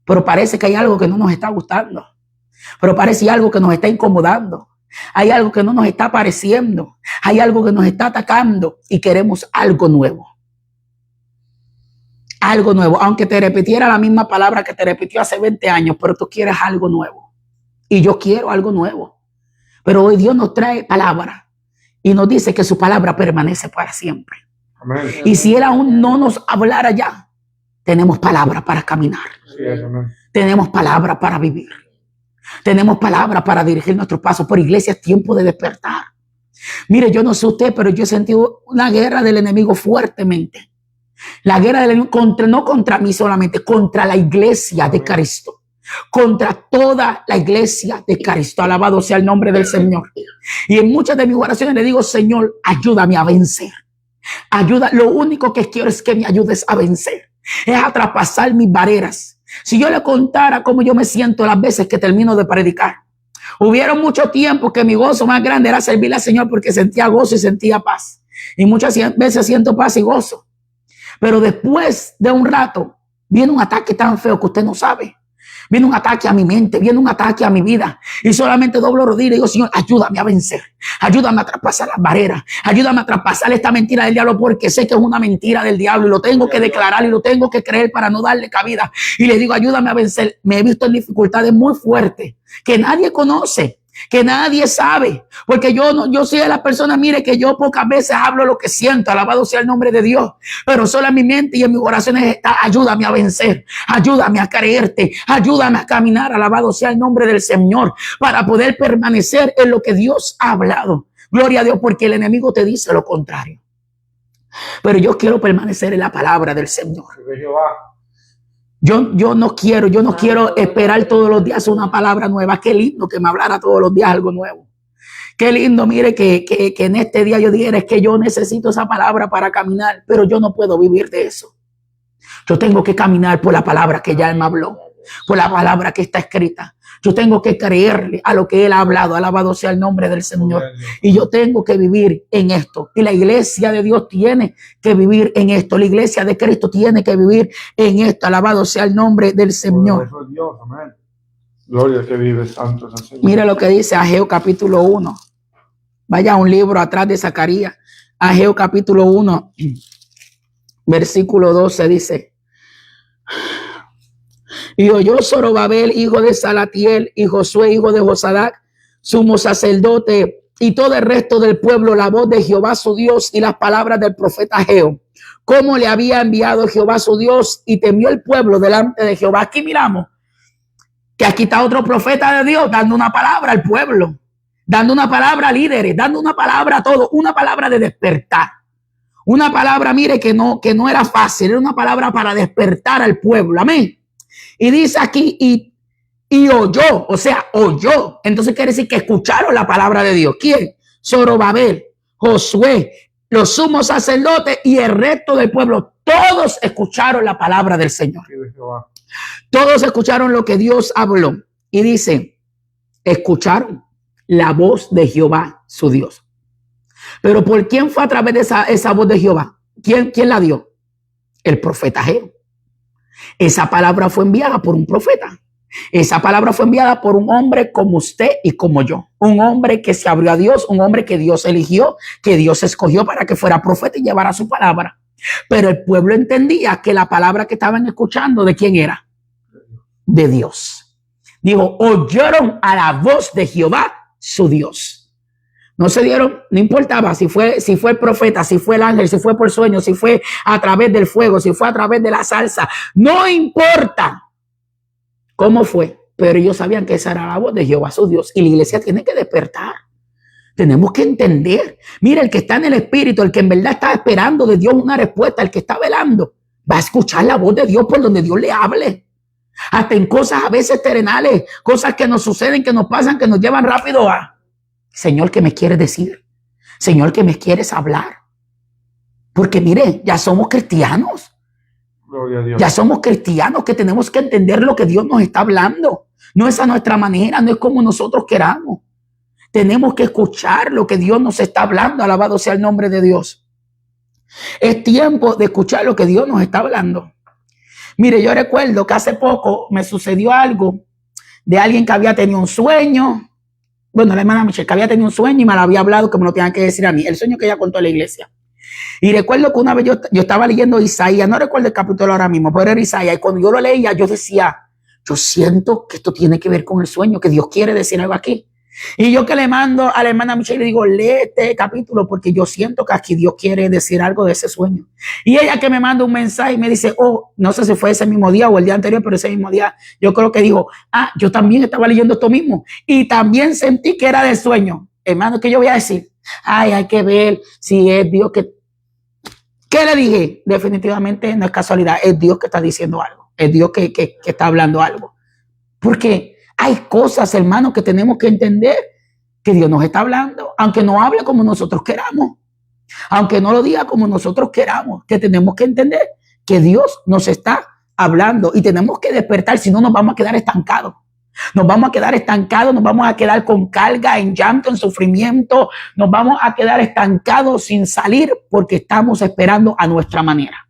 pero parece que hay algo que no nos está gustando, pero parece algo que nos está incomodando, hay algo que no nos está pareciendo, hay algo que nos está atacando y queremos algo nuevo. Algo nuevo, aunque te repitiera la misma palabra que te repitió hace 20 años, pero tú quieres algo nuevo y yo quiero algo nuevo. Pero hoy Dios nos trae palabra y nos dice que su palabra permanece para siempre. Amén. Y si Él aún no nos hablara ya, tenemos palabra para caminar. Sí, amén. Tenemos palabra para vivir. Tenemos palabra para dirigir nuestros pasos. Por iglesia es tiempo de despertar. Mire, yo no sé usted, pero yo he sentido una guerra del enemigo fuertemente. La guerra del enemigo no contra mí solamente, contra la iglesia de Cristo. Contra toda la iglesia de Cristo. Alabado sea el nombre del Señor. Y en muchas de mis oraciones le digo, Señor, ayúdame a vencer. Ayuda, lo único que quiero es que me ayudes a vencer, es a traspasar mis barreras. Si yo le contara cómo yo me siento las veces que termino de predicar, hubieron mucho tiempo que mi gozo más grande era servirle al Señor porque sentía gozo y sentía paz. Y muchas veces siento paz y gozo. Pero después de un rato viene un ataque tan feo que usted no sabe. Viene un ataque a mi mente, viene un ataque a mi vida. Y solamente doblo rodillas y digo, Señor, ayúdame a vencer. Ayúdame a traspasar las barreras. Ayúdame a traspasar esta mentira del diablo porque sé que es una mentira del diablo y lo tengo que declarar y lo tengo que creer para no darle cabida. Y le digo, ayúdame a vencer. Me he visto en dificultades muy fuertes que nadie conoce, que nadie sabe. Porque yo soy de las personas, mire, que yo pocas veces hablo lo que siento. Alabado sea el nombre de Dios. Pero solo en mi mente y en mis oraciones está, ayúdame a vencer. Ayúdame a creerte. Ayúdame a caminar. Alabado sea el nombre del Señor. Para poder permanecer en lo que Dios ha hablado. Gloria a Dios, porque el enemigo te dice lo contrario. Pero yo quiero permanecer en la palabra del Señor. Yo no quiero esperar todos los días una palabra nueva. Qué lindo que me hablara todos los días algo nuevo. Qué lindo, mire, que en este día yo dijera, es que yo necesito esa palabra para caminar, pero yo no puedo vivir de eso. Yo tengo que caminar por la palabra que ya Él me habló, por la palabra que está escrita. Yo tengo que creerle a lo que Él ha hablado. Alabado sea el nombre del Señor. Y yo tengo que vivir en esto. Y la iglesia de Dios tiene que vivir en esto. La iglesia de Cristo tiene que vivir en esto. Alabado sea el nombre del Señor. Dios, amén. Gloria que vive, santo es el Señor. Mira lo que dice Ageo capítulo 1. Vaya a un libro atrás de Zacarías. Ageo capítulo 1, versículo 12 dice: Y oyó Zorobabel, hijo de Salatiel, y Josué, hijo de Josadac, sumo sacerdote, y todo el resto del pueblo, la voz de Jehová su Dios y las palabras del profeta Ageo, cómo le había enviado Jehová su Dios, y temió el pueblo delante de Jehová. Aquí miramos que aquí está otro profeta de Dios dando una palabra al pueblo, dando una palabra a líderes, dando una palabra a todos, una palabra de despertar. Una palabra, mire, que no era fácil, era una palabra para despertar al pueblo. Amén. Y dice aquí, y oyó, o sea, oyó. Entonces quiere decir que escucharon la palabra de Dios. ¿Quién? Zorobabel, Josué, los sumos sacerdotes y el resto del pueblo. Todos escucharon la palabra del Señor. Todos escucharon lo que Dios habló. Y dice, escucharon la voz de Jehová, su Dios. Pero ¿por quién fue a través de esa voz de Jehová? ¿Quién la dio? El profeta Ageo. Esa palabra fue enviada por un profeta. Esa palabra fue enviada por un hombre como usted y como yo. Un hombre que se abrió a Dios, un hombre que Dios eligió, que Dios escogió para que fuera profeta y llevara su palabra. Pero el pueblo entendía que la palabra que estaban escuchando, ¿de quién era? De Dios. Dijo, oyeron a la voz de Jehová, su Dios. No se dieron, no importaba si fue el profeta, si fue el ángel, si fue por sueño, si fue a través del fuego, si fue a través de la salsa. No importa cómo fue, pero ellos sabían que esa era la voz de Jehová, su Dios. Y la iglesia tiene que despertar. Tenemos que entender. Mira, el que está en el espíritu, el que en verdad está esperando de Dios una respuesta, el que está velando, va a escuchar la voz de Dios por donde Dios le hable. Hasta en cosas a veces terrenales, cosas que nos suceden, que nos pasan, que nos llevan rápido a... Señor, ¿qué me quieres decir? Señor, ¿qué me quieres hablar? Porque mire, ya somos cristianos. Gloria a Dios. Ya somos cristianos que tenemos que entender lo que Dios nos está hablando. No es a nuestra manera, no es como nosotros queramos. Tenemos que escuchar lo que Dios nos está hablando. Alabado sea el nombre de Dios. Es tiempo de escuchar lo que Dios nos está hablando. Mire, yo recuerdo que hace poco me sucedió algo de alguien que había tenido un sueño. Bueno, la hermana Michelle, que había tenido un sueño y me lo había hablado, que me lo tenía que decir a mí. El sueño que ella contó en la iglesia. Y recuerdo que una vez yo estaba leyendo Isaías, no recuerdo el capítulo ahora mismo, pero era Isaías. Y cuando yo lo leía, yo decía, yo siento que esto tiene que ver con el sueño, que Dios quiere decir algo aquí. Y yo que le mando a la hermana Michelle, le digo, lee este capítulo porque yo siento que aquí Dios quiere decir algo de ese sueño. Y ella que me manda un mensaje y me dice, oh, no sé si fue ese mismo día o el día anterior, pero ese mismo día, yo creo que dijo, yo también estaba leyendo esto mismo y también sentí que era del sueño. Hermano, ¿qué yo voy a decir? Hay que ver si es Dios que... ¿Qué le dije? Definitivamente no es casualidad, es Dios que está diciendo algo, es Dios que está hablando algo. Porque hay cosas, hermanos, que tenemos que entender que Dios nos está hablando, aunque no hable como nosotros queramos, aunque no lo diga como nosotros queramos, que tenemos que entender que Dios nos está hablando y tenemos que despertar, si no nos vamos a quedar estancados. Nos vamos a quedar estancados, nos vamos a quedar con carga, en llanto, en sufrimiento, nos vamos a quedar estancados sin salir porque estamos esperando a nuestra manera.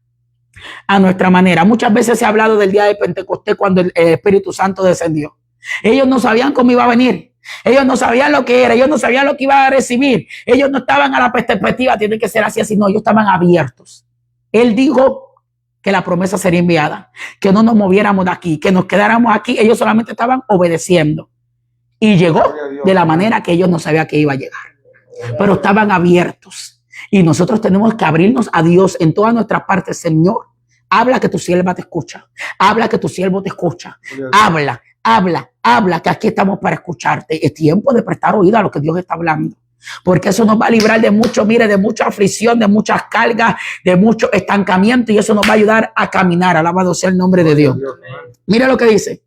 A nuestra manera. Muchas veces se ha hablado del día de Pentecostés cuando el Espíritu Santo descendió. Ellos no sabían cómo iba a venir. Ellos no sabían lo que era. Ellos no sabían lo que iban a recibir. Ellos no estaban a la perspectiva, tiene que ser así, así. No, ellos estaban abiertos. Él dijo que la promesa sería enviada, que no nos moviéramos de aquí, que nos quedáramos aquí. Ellos solamente estaban obedeciendo. Y llegó de la manera que ellos no sabían que iba a llegar. Pero estaban abiertos. Y nosotros tenemos que abrirnos a Dios en todas nuestras partes. Señor, habla que tu sierva te escucha. Habla que tu siervo te escucha. Habla, habla, habla, que aquí estamos para escucharte. Es tiempo de prestar oído a lo que Dios está hablando. Porque eso nos va a librar de mucho, mire, de mucha aflicción, de muchas cargas, de mucho estancamiento. Y eso nos va a ayudar a caminar. Alabado sea el nombre de Dios. Mira lo que dice.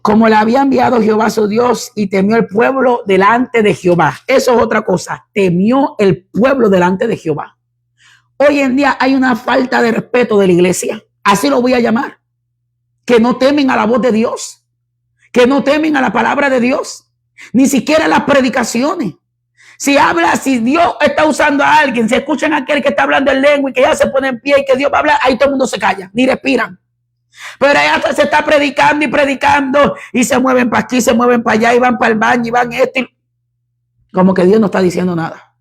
Como le había enviado Jehová su Dios y temió el pueblo delante de Jehová. Eso es otra cosa. Temió el pueblo delante de Jehová. Hoy en día hay una falta de respeto de la iglesia. Así lo voy a llamar. Que no temen a la voz de Dios. Que no temen a la palabra de Dios. Ni siquiera las predicaciones. Si Dios está usando a alguien, si escuchan a aquel que está hablando en lengua y que ya se pone en pie y que Dios va a hablar, ahí todo el mundo se calla, ni respiran. Pero allá se está predicando y predicando y se mueven para aquí, se mueven para allá y van para el baño y van esto. Como que Dios no está diciendo nada.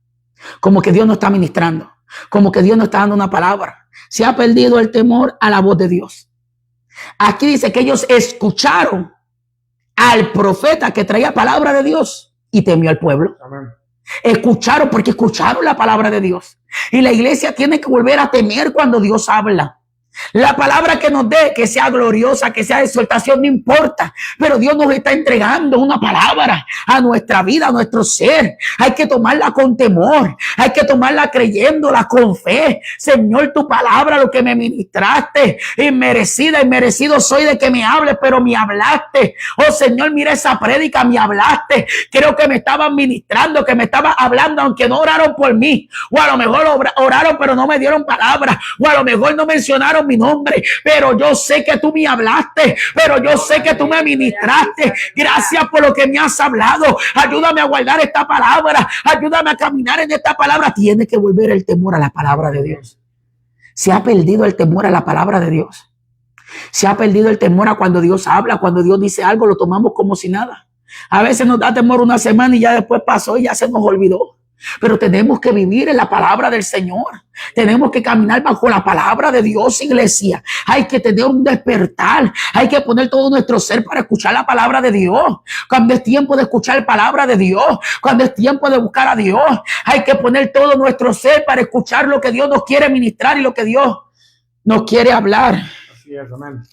Como que Dios no está ministrando. Como que Dios no está dando una palabra. Se ha perdido el temor a la voz de Dios. Aquí dice que ellos escucharon al profeta que traía palabra de Dios y temió al pueblo. Amén. Escucharon porque escucharon la palabra de Dios. Y la iglesia tiene que volver a temer cuando Dios habla. La palabra que nos dé, que sea gloriosa, que sea de exaltación, no importa. Pero Dios nos está entregando una palabra a nuestra vida, a nuestro ser. Hay que tomarla con temor. Hay que tomarla creyéndola con fe. Señor, tu palabra, lo que me ministraste, inmerecida, inmerecido soy de que me hables, pero me hablaste. Oh Señor, mira esa prédica, me hablaste. Creo que me estaban ministrando, que me estaba hablando, aunque no oraron por mí. O a lo mejor oraron, pero no me dieron palabra. O a lo mejor no mencionaron mi nombre, pero yo sé que tú me hablaste, pero yo sé que tú me ministraste. Gracias por lo que me has hablado. Ayúdame a guardar esta palabra, ayúdame a caminar en esta palabra. Tiene que volver el temor a la palabra de Dios. Se ha perdido el temor a la palabra de Dios. Se ha perdido el temor a cuando Dios habla, cuando Dios dice algo, lo tomamos como si nada. A veces nos da temor una semana y ya después pasó y ya se nos olvidó. Pero tenemos que vivir en la palabra del Señor. Tenemos que caminar bajo la palabra de Dios, iglesia. Hay que tener un despertar. Hay que poner todo nuestro ser para escuchar la palabra de Dios. Cuando es tiempo de escuchar la palabra de Dios, cuando es tiempo de buscar a Dios, hay que poner todo nuestro ser para escuchar lo que Dios nos quiere ministrar y lo que Dios nos quiere hablar. Así es, amén.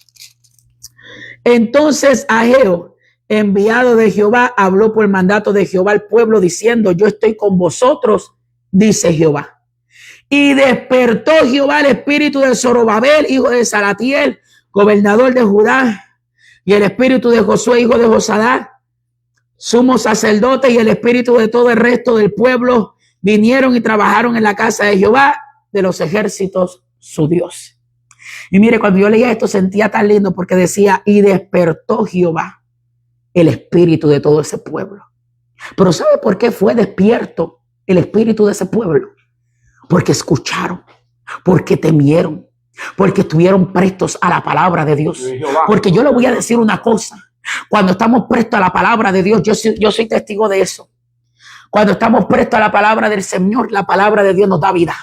Entonces Ageo, enviado de Jehová, habló por mandato de Jehová al pueblo diciendo: yo estoy con vosotros, dice Jehová. Y despertó Jehová el espíritu de Zorobabel, hijo de Salatiel, gobernador de Judá, y el espíritu de Josué, hijo de Josadá, sumo sacerdote, y el espíritu de todo el resto del pueblo vinieron y trabajaron en la casa de Jehová de los ejércitos, su Dios. Y mire, cuando yo leía esto sentía tan lindo porque decía: y despertó Jehová el espíritu de todo ese pueblo. Pero ¿sabe por qué fue despierto el espíritu de ese pueblo? Porque escucharon, porque temieron, porque estuvieron prestos a la palabra de Dios. Porque yo le voy a decir una cosa: cuando estamos prestos a la palabra de Dios, yo soy testigo de eso. Cuando estamos prestos a la palabra del Señor, la palabra de Dios nos da vida.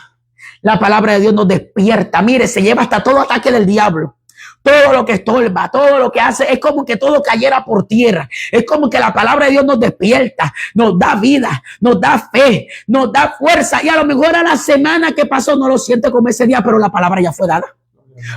La palabra de Dios nos despierta. Mire, se lleva hasta todo ataque del diablo. Todo lo que estorba, todo lo que hace, es como que todo cayera por tierra. Es como que la palabra de Dios nos despierta, nos da vida, nos da fe, nos da fuerza. Y a lo mejor a la semana que pasó no lo siente como ese día, pero la palabra ya fue dada.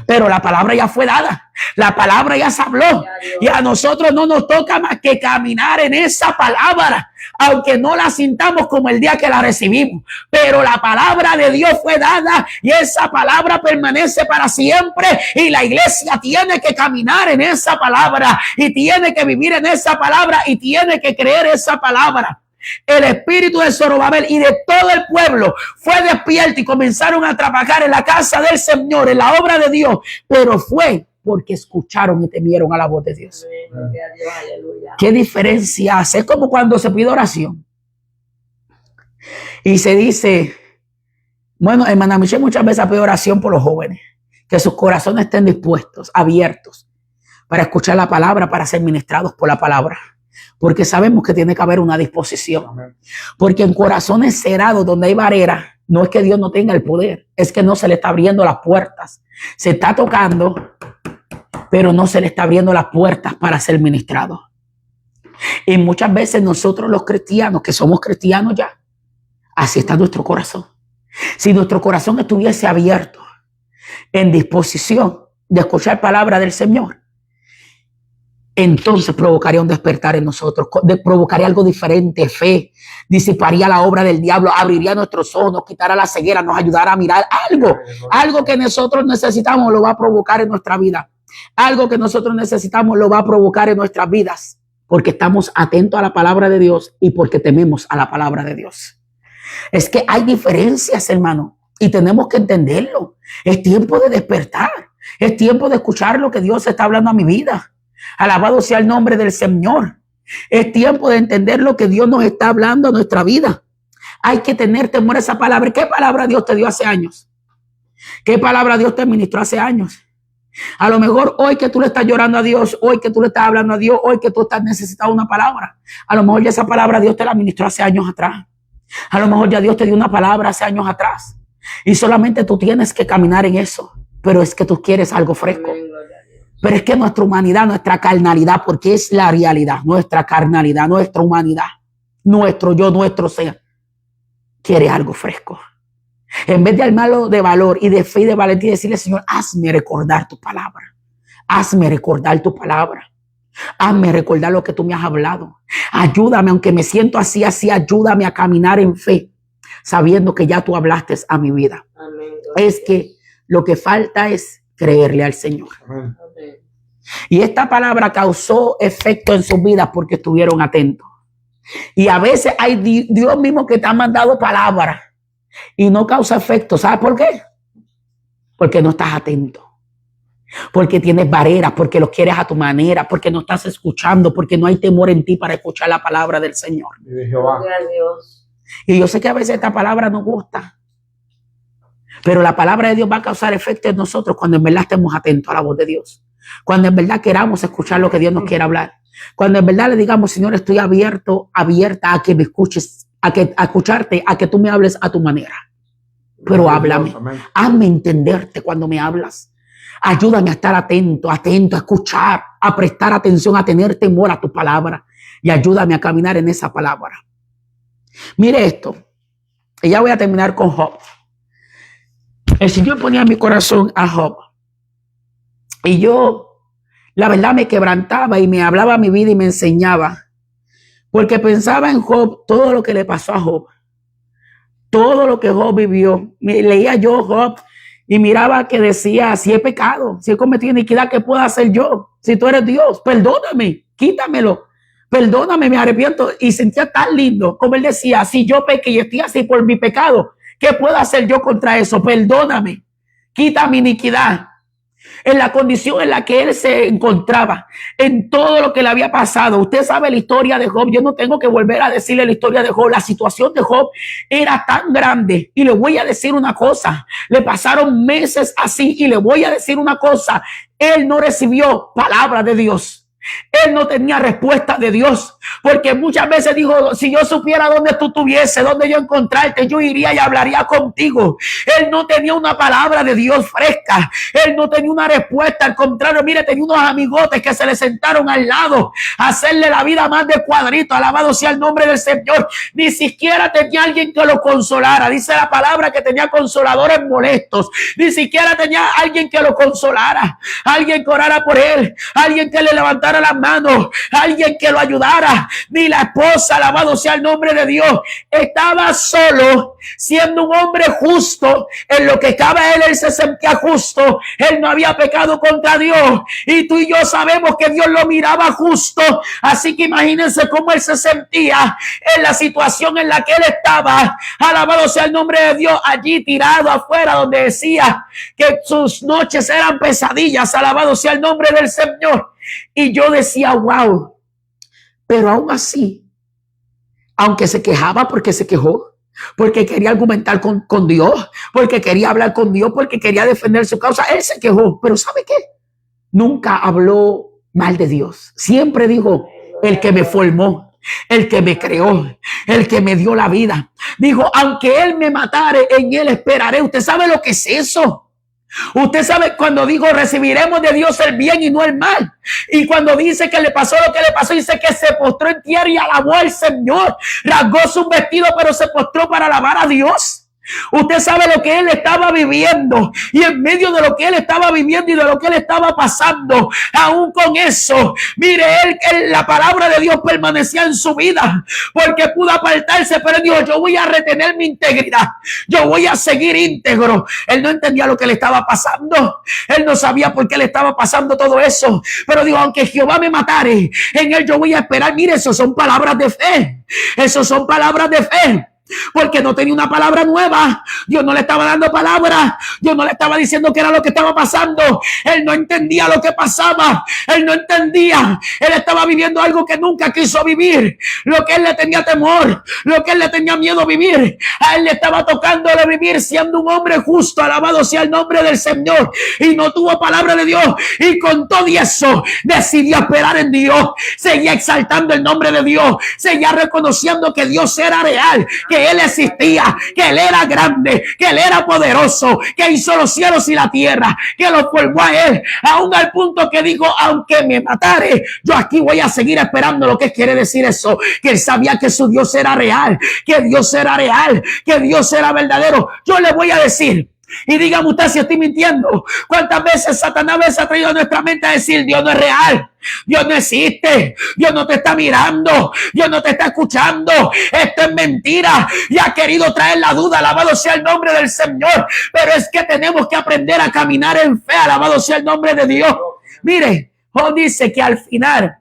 Pero la palabra ya fue dada. La palabra ya se habló. Y a nosotros no nos toca más que caminar en esa palabra, aunque no la sintamos como el día que la recibimos. Pero la palabra de Dios fue dada y esa palabra permanece para siempre. Y la iglesia tiene que caminar en esa palabra y tiene que vivir en esa palabra y tiene que creer esa palabra. El espíritu de Zorobabel y de todo el pueblo fue despierto y comenzaron a trabajar en la casa del Señor, en la obra de Dios, pero fue porque escucharon y temieron a la voz de Dios. ¿Qué diferencia hace? Es como cuando se pide oración y se dice, bueno, hermana Michelle muchas veces pide oración por los jóvenes, que sus corazones estén dispuestos, abiertos para escuchar la palabra, para ser ministrados por la palabra. Porque sabemos que tiene que haber una disposición. Porque en corazones cerrados donde hay barreras, no es que Dios no tenga el poder, es que no se le está abriendo las puertas. Se está tocando, pero no se le está abriendo las puertas para ser ministrado. Y muchas veces nosotros los cristianos, que somos cristianos ya, así está nuestro corazón. Si nuestro corazón estuviese abierto, en disposición de escuchar palabra del Señor, entonces provocaría un despertar en nosotros, provocaría algo diferente, fe, disiparía la obra del diablo, abriría nuestros ojos, nos quitará la ceguera, nos ayudará a mirar algo que nosotros necesitamos lo va a provocar en nuestra vida. Algo que nosotros necesitamos lo va a provocar en nuestras vidas, porque estamos atentos a la palabra de Dios y porque tememos a la palabra de Dios. Es que hay diferencias, hermano, y tenemos que entenderlo. Es tiempo de despertar, es tiempo de escuchar lo que Dios está hablando a mi vida. Alabado sea el nombre del Señor. Es tiempo de entender lo que Dios nos está hablando a nuestra vida. Hay que tener temor a esa palabra. ¿Qué palabra Dios te dio hace años? ¿Qué palabra Dios te ministró hace años? A lo mejor hoy que tú le estás llorando a Dios, hoy que tú le estás hablando a Dios, hoy que tú estás necesitando una palabra, a lo mejor ya esa palabra Dios te la ministró hace años atrás. A lo mejor ya Dios te dio una palabra hace años atrás y solamente tú tienes que caminar en eso, pero es que tú quieres algo fresco. Pero es que nuestra humanidad, nuestra carnalidad, porque es la realidad, nuestra carnalidad, nuestra humanidad, nuestro yo, nuestro ser, quiere algo fresco. En vez de armarlo de valor y de fe y de valentía, decirle, Señor, hazme recordar tu palabra. Hazme recordar tu palabra. Hazme recordar lo que tú me has hablado. Ayúdame, aunque me siento así, ayúdame a caminar en fe, sabiendo que ya tú hablaste a mi vida. Amén. Es que lo que falta es creerle al Señor. Amén. Amén. Y esta palabra causó efecto en sus vidas porque estuvieron atentos. Y a veces hay Dios mismo que te ha mandado palabras y no causa efecto. ¿Sabes por qué? Porque no estás atento. Porque tienes barreras, porque lo quieres a tu manera, porque no estás escuchando, porque no hay temor en ti para escuchar la palabra del Señor. Vive Jehová. Gloria a Dios. Y yo sé que a veces esta palabra nos gusta, pero la palabra de Dios va a causar efecto en nosotros cuando en verdad estemos atentos a la voz de Dios. Cuando en verdad queramos escuchar lo que Dios nos quiere hablar. Cuando en verdad le digamos, Señor, estoy abierta a que me escuches, a escucharte, a que tú me hables a tu manera. Pero háblame, Amén. hazme entenderte cuando me hablas. Ayúdame a estar atento, a escuchar, a prestar atención, a tener temor a tu palabra y ayúdame a caminar en esa palabra. Mire esto, y ya voy a terminar con Job. El Señor ponía en mi corazón a Job y yo, la verdad, me quebrantaba y me hablaba a mi vida y me enseñaba porque pensaba en Job, todo lo que le pasó a Job, todo lo que Job vivió. Leía yo Job y miraba que decía, si he pecado, si he cometido iniquidad, ¿qué puedo hacer yo? Si tú eres Dios, perdóname, quítamelo, perdóname, me arrepiento. Y sentía tan lindo, como él decía, si yo pequé y estoy así por mi pecado, ¿qué puedo hacer yo contra eso? Perdóname, quita mi iniquidad. En la condición en la que él se encontraba, en todo lo que le había pasado. Usted sabe la historia de Job, yo no tengo que volver a decirle la historia de Job. La situación de Job era tan grande y le voy a decir una cosa, le pasaron meses así y le voy a decir una cosa, él no recibió palabra de Dios. Él no tenía respuesta de Dios, porque muchas veces dijo, si yo supiera dónde tú estuviese, dónde yo encontrarte, yo iría y hablaría contigo. Él no tenía una palabra de Dios fresca, él no tenía una respuesta, al contrario, mire, tenía unos amigotes que se le sentaron al lado a hacerle la vida más de cuadrito, alabado sea el nombre del Señor. Ni siquiera tenía alguien que lo consolara, dice la palabra que tenía consoladores molestos, ni siquiera tenía alguien que lo consolara, alguien que orara por él, alguien que le levantara las manos, alguien que lo ayudara, ni la esposa, alabado sea el nombre de Dios. Estaba solo, siendo un hombre justo. En lo que estaba él se sentía justo, él no había pecado contra Dios, y tú y yo sabemos que Dios lo miraba justo. Así que imagínense cómo él se sentía en la situación en la que él estaba, alabado sea el nombre de Dios, allí tirado afuera, donde decía que sus noches eran pesadillas, alabado sea el nombre del Señor. Y yo decía, wow, pero aún así, aunque se quejaba porque se quejó, porque quería argumentar con Dios, porque quería hablar con Dios, porque quería defender su causa, él se quejó, pero ¿sabe qué? Nunca habló mal de Dios. Siempre dijo, el que me formó, el que me creó, el que me dio la vida. Dijo, aunque él me matare, en él esperaré. ¿Usted sabe lo que es eso? Usted sabe cuando digo recibiremos de Dios el bien y no el mal. Y cuando dice que le pasó lo que le pasó, dice que se postró en tierra y alabó al Señor. Rasgó su vestido, pero se postró para alabar a Dios. Usted sabe lo que él estaba viviendo, y en medio de lo que él estaba viviendo y de lo que él estaba pasando, aún con eso, mire, él la palabra de Dios permanecía en su vida, porque pudo apartarse, pero él dijo, yo voy a retener mi integridad, yo voy a seguir íntegro. Él no entendía lo que le estaba pasando, él no sabía por qué le estaba pasando todo eso, pero dijo, aunque Jehová me matare, en él yo voy a esperar. Mire, eso son palabras de fe, eso son palabras de fe. Porque no tenía una palabra nueva. Dios no le estaba dando palabra. Dios no le estaba diciendo qué era lo que estaba pasando. Él no entendía lo que pasaba. Él no entendía. Él estaba viviendo algo que nunca quiso vivir. Lo que él le tenía temor, lo que él le tenía miedo a vivir, a él le estaba tocándole vivir siendo un hombre justo. Alabado sea el nombre del Señor. Y no tuvo palabra de Dios. Y con todo eso decidió esperar en Dios. Seguía exaltando el nombre de Dios. Seguía reconociendo que Dios era real, que que Él existía, que Él era grande, que Él era poderoso, que hizo los cielos y la tierra, que los formó a Él, aún al punto que dijo, aunque me matare, yo aquí voy a seguir esperando. Lo que quiere decir eso, que Él sabía que su Dios era real, que Dios era real, que Dios era verdadero. Yo le voy a decir, y dígame usted si estoy mintiendo, ¿cuántas veces Satanás ha traído a nuestra mente a decir, Dios no es real, Dios no existe, Dios no te está mirando, Dios no te está escuchando, esto es mentira? Y ha querido traer la duda. Alabado sea el nombre del Señor. Pero es que tenemos que aprender a caminar en fe. Alabado sea el nombre de Dios. Mire, Job dice que al final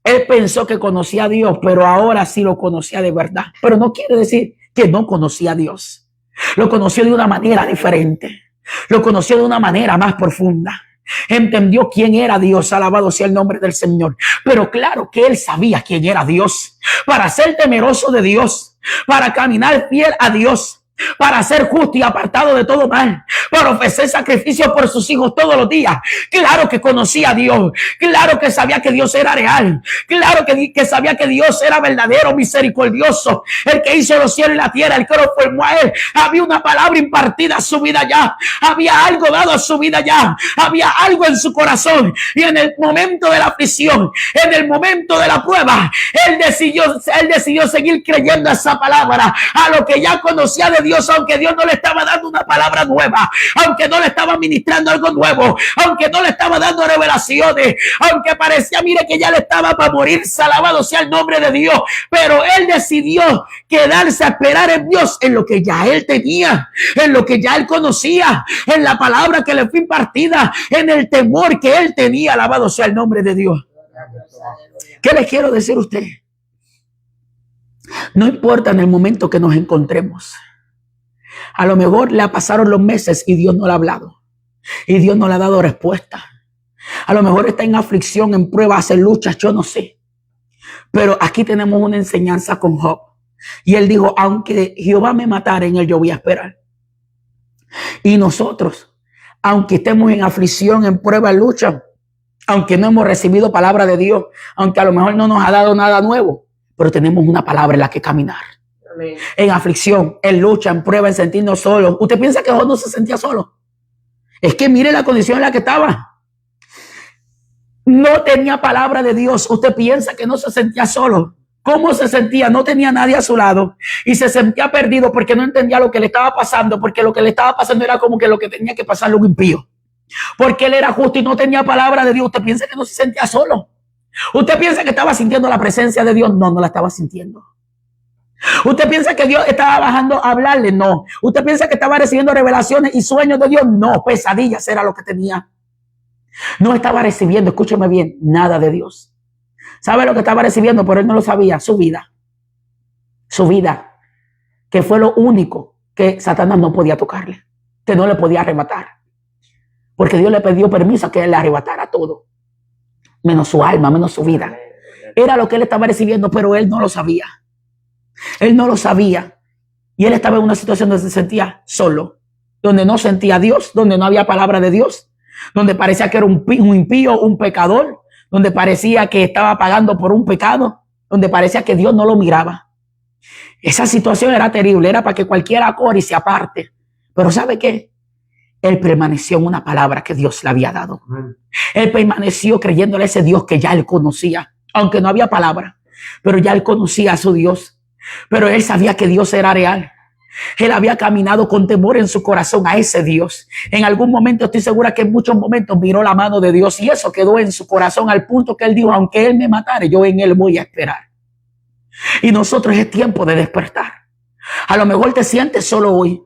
él pensó que conocía a Dios, pero ahora sí lo conocía de verdad. Pero no quiere decir que no conocía a Dios. Lo conoció de una manera diferente. Lo conoció de una manera más profunda. Entendió quién era Dios. Alabado sea el nombre del Señor. Pero claro que él sabía quién era Dios. Para ser temeroso de Dios, para caminar fiel a Dios, para ser justo y apartado de todo mal, para ofrecer sacrificios por sus hijos todos los días. Claro que conocía a Dios, claro que sabía que Dios era real, claro que sabía que Dios era verdadero, misericordioso, el que hizo los cielos y la tierra, el que lo formó a él. Había una palabra impartida a su vida ya, había algo dado a su vida ya, había algo en su corazón. Y en el momento de la aflicción, en el momento de la prueba, él decidió seguir creyendo a esa palabra, a lo que ya conocía de Dios, aunque Dios no le estaba dando una palabra nueva, aunque no le estaba ministrando algo nuevo, aunque no le estaba dando revelaciones, aunque parecía, mire, que ya le estaba para morirse. Alabado sea el nombre de Dios. Pero él decidió quedarse a esperar en Dios, en lo que ya él tenía, en lo que ya él conocía, en la palabra que le fue impartida, en el temor que él tenía. Alabado sea el nombre de Dios. ¿Qué les quiero decir a usted? No importa en el momento que nos encontremos. A lo mejor le pasaron los meses y Dios no le ha hablado. Y Dios no le ha dado respuesta. A lo mejor está en aflicción, en pruebas, en luchas, yo no sé. Pero aquí tenemos una enseñanza con Job. Y él dijo, aunque Jehová me matara, en él yo voy a esperar. Y nosotros, aunque estemos en aflicción, en prueba, en lucha, aunque no hemos recibido palabra de Dios, aunque a lo mejor no nos ha dado nada nuevo, pero tenemos una palabra en la que caminar. Amén. En aflicción, en lucha, en prueba, en sentirnos solos. ¿Usted piensa que Job no se sentía solo? Es que mire la condición en la que estaba. No tenía palabra de Dios. Usted piensa que no se sentía solo. ¿Cómo se sentía? No tenía nadie a su lado y se sentía perdido porque no entendía lo que le estaba pasando, porque lo que le estaba pasando era como que lo que tenía que pasarle un impío, porque él era justo y no tenía palabra de Dios. ¿Usted piensa que no se sentía solo? ¿Usted piensa que estaba sintiendo la presencia de Dios? No, no la estaba sintiendo. ¿Usted piensa que Dios estaba bajando a hablarle? No. ¿Usted piensa que estaba recibiendo revelaciones y sueños de Dios? No, pesadillas era lo que tenía. No estaba recibiendo, escúcheme bien, nada de Dios. ¿Sabe lo que estaba recibiendo? Pero él no lo sabía, su vida. Su vida, que fue lo único que Satanás no podía tocarle, que no le podía arrebatar. Porque Dios le pidió permiso a que él le arrebatara todo, menos su alma, menos su vida. Era lo que él estaba recibiendo, pero él no lo sabía. Él no lo sabía. Y él estaba en una situación donde se sentía solo, donde no sentía a Dios, donde no había palabra de Dios, donde parecía que era un impío, un pecador, donde parecía que estaba pagando por un pecado, donde parecía que Dios no lo miraba. Esa situación era terrible, era para que cualquiera corra y se aparte. Pero ¿sabe qué? Él permaneció en una palabra que Dios le había dado. Él permaneció creyéndole a ese Dios que ya él conocía, aunque no había palabra, pero ya él conocía a su Dios. Pero él sabía que Dios era real. Él había caminado con temor en su corazón a ese Dios. En algún momento, estoy segura que en muchos momentos miró la mano de Dios y eso quedó en su corazón al punto que él dijo, aunque él me matare, yo en él voy a esperar. Y nosotros es tiempo de despertar. A lo mejor te sientes solo hoy.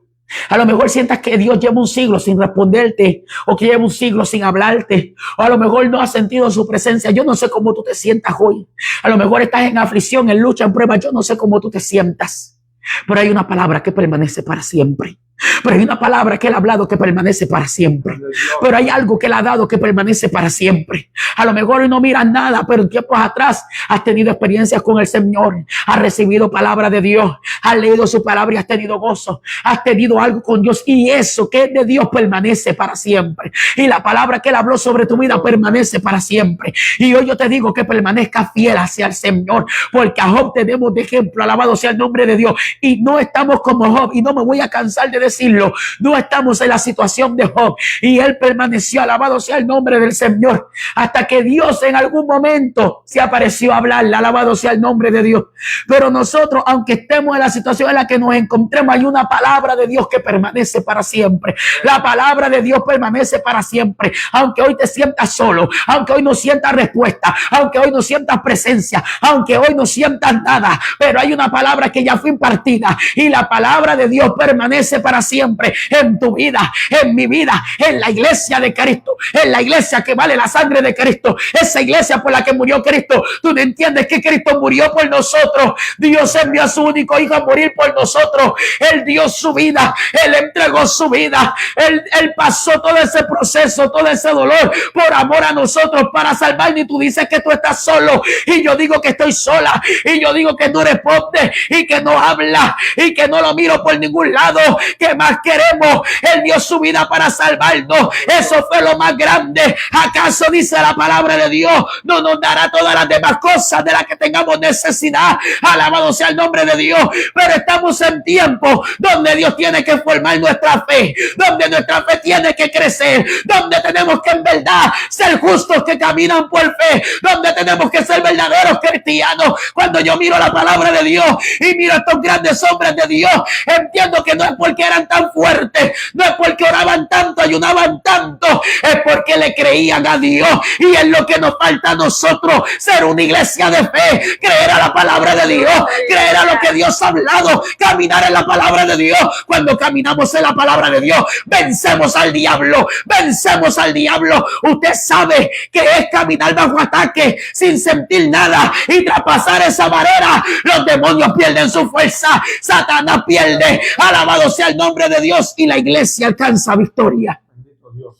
A lo mejor sientas que Dios lleva un siglo sin responderte, o que lleva un siglo sin hablarte, o a lo mejor no has sentido su presencia. Yo no sé cómo tú te sientas hoy. A lo mejor estás en aflicción, en lucha, en prueba. Yo no sé cómo tú te sientas, pero hay una palabra que permanece para siempre. Pero hay una palabra que él ha hablado que permanece para siempre. Pero hay algo que él ha dado que permanece para siempre. A lo mejor hoy no miras nada, pero en tiempos atrás has tenido experiencias con el Señor. Has recibido palabra de Dios. Has leído su palabra y has tenido gozo. Has tenido algo con Dios. Y eso que es de Dios permanece para siempre. Y la palabra que él habló sobre tu vida permanece para siempre. Y hoy yo te digo que permanezca fiel hacia el Señor. Porque a Job tenemos de ejemplo. Alabado sea el nombre de Dios. Y no estamos como Job. Y no me voy a cansar de decirlo, no estamos en la situación de Job, y él permaneció, alabado sea el nombre del Señor, hasta que Dios en algún momento se apareció a hablarle, alabado sea el nombre de Dios. Pero nosotros, aunque estemos en la situación en la que nos encontremos, hay una palabra de Dios que permanece para siempre. La palabra de Dios permanece para siempre, aunque hoy te sientas solo, aunque hoy no sientas respuesta, aunque hoy no sientas presencia, aunque hoy no sientas nada, pero hay una palabra que ya fue impartida, y la palabra de Dios permanece para siempre en tu vida, en mi vida, en la iglesia de Cristo, en la iglesia que vale la sangre de Cristo, esa iglesia por la que murió Cristo. Tú no entiendes que Cristo murió por nosotros. Dios envió a su único hijo a morir por nosotros. Él dio su vida, él entregó su vida, él pasó todo ese proceso, todo ese dolor por amor a nosotros para salvarnos. Y tú dices que tú estás solo, y yo digo que estoy sola, y yo digo que no responde, y que no habla, y que no lo miro por ningún lado. ¿Qué más queremos? Él dio su vida para salvarnos. Eso fue lo más grande. ¿Acaso dice la palabra de Dios no nos dará todas las demás cosas de las que tengamos necesidad? Alabado sea el nombre de Dios. Pero estamos en tiempo donde Dios tiene que formar nuestra fe, donde nuestra fe tiene que crecer, donde tenemos que en verdad ser justos que caminan por fe, donde tenemos que ser verdaderos cristianos. Cuando yo miro la palabra de Dios y miro a estos grandes hombres de Dios, entiendo que no es porque eran tan fuertes, no es porque oraban tanto, ayunaban tanto, es porque le creían a Dios. Y es lo que nos falta a nosotros, ser una iglesia de fe, creer a la palabra de Dios, creer a lo que Dios ha hablado, caminar en la palabra de Dios. Cuando caminamos en la palabra de Dios, vencemos al diablo, vencemos al diablo. Usted sabe que es caminar bajo ataque sin sentir nada y traspasar esa barrera. Los demonios pierden su fuerza, Satanás pierde, alabado sea el nombre de Dios, y la iglesia alcanza victoria.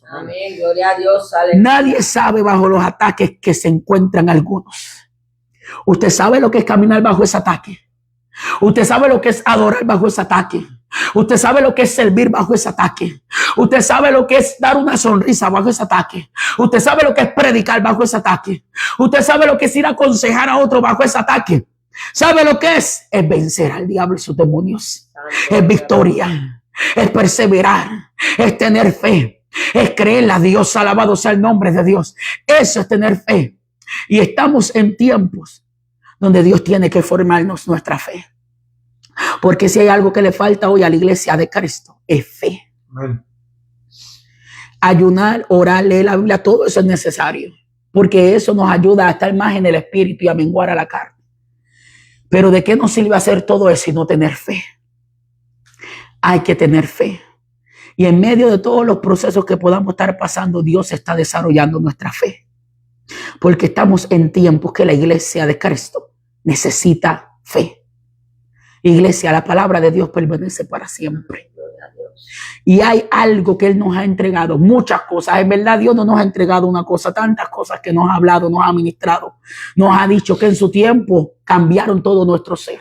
Amén, gloria a Dios. Aleluya. Nadie sabe bajo los ataques que se encuentran algunos. Usted sabe lo que es caminar bajo ese ataque. Usted sabe lo que es adorar bajo ese ataque. Usted sabe lo que es servir bajo ese ataque. Usted sabe lo que es dar una sonrisa bajo ese ataque. Usted sabe lo que es predicar bajo ese ataque. Usted sabe lo que es ir a aconsejar a otro bajo ese ataque. ¿Sabe lo que es? Es vencer al diablo y sus demonios. Es victoria. Es perseverar. Es tener fe. Es creerle a Dios. Alabado sea el nombre de Dios. Eso es tener fe. Y estamos en tiempos donde Dios tiene que formarnos nuestra fe. Porque si hay algo que le falta hoy a la iglesia de Cristo, es fe. Amén. Ayunar, orar, leer la Biblia, todo eso es necesario. Porque eso nos ayuda a estar más en el espíritu y a menguar a la carne. Pero ¿de qué nos sirve hacer todo eso y no tener fe? Hay que tener fe. Y en medio de todos los procesos que podamos estar pasando, Dios está desarrollando nuestra fe. Porque estamos en tiempos que la iglesia de Cristo necesita fe. Iglesia, la palabra de Dios permanece para siempre. Y hay algo que Él nos ha entregado, muchas cosas. En verdad, Dios no nos ha entregado una cosa, tantas cosas que nos ha hablado, nos ha ministrado. Nos ha dicho que en su tiempo cambiaron todo nuestro ser.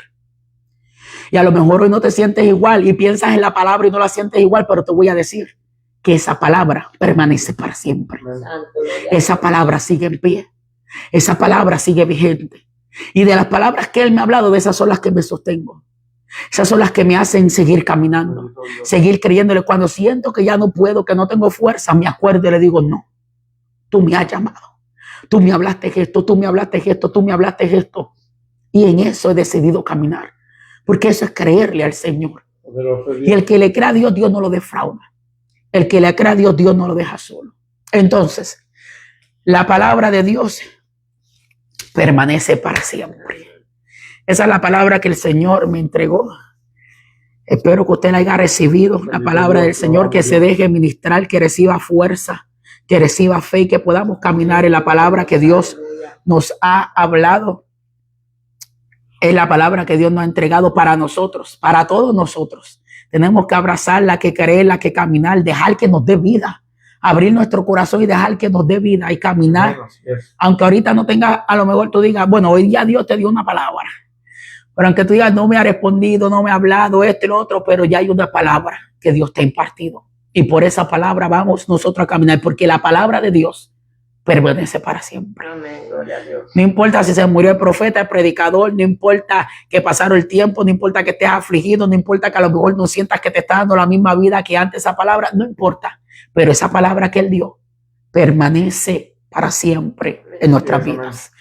Y a lo mejor hoy no te sientes igual y piensas en la palabra y no la sientes igual, pero te voy a decir que esa palabra permanece para siempre. Esa palabra sigue en pie. Esa palabra sigue vigente. Y de las palabras que Él me ha hablado, de esas son las que me sostengo. Esas son las que me hacen seguir caminando, seguir creyéndole. Cuando siento que ya no puedo, que no tengo fuerza, me acuerdo y le digo, no, tú me has llamado. Tú me hablaste esto, tú me hablaste esto, tú me hablaste esto. Y en eso he decidido caminar. Porque eso es creerle al Señor. Y el que le cree a Dios, Dios no lo defrauda. El que le cree a Dios, Dios no lo deja solo. Entonces, la palabra de Dios permanece para siempre. Esa es la palabra que el Señor me entregó. Espero que usted la haya recibido. La palabra del Señor, que se deje ministrar, que reciba fuerza, que reciba fe y que podamos caminar en la palabra que Dios nos ha hablado. Es la palabra que Dios nos ha entregado para nosotros, para todos nosotros. Tenemos que abrazarla, que creerla, que caminar, dejar que nos dé vida. Abrir nuestro corazón y dejar que nos dé vida y caminar. Aunque ahorita no tengas, a lo mejor tú digas, bueno, hoy día Dios te dio una palabra. Pero aunque tú digas, no me ha respondido, no me ha hablado, esto y lo otro, pero ya hay una palabra que Dios te ha impartido. Y por esa palabra vamos nosotros a caminar, porque la palabra de Dios permanece para siempre. Amén, gloria a Dios. No importa si se murió el profeta, el predicador, no importa que pasaron el tiempo, no importa que estés afligido, no importa que a lo mejor no sientas que te está dando la misma vida que antes esa palabra, no importa. Pero esa palabra que Él dio permanece para siempre en nuestras vidas.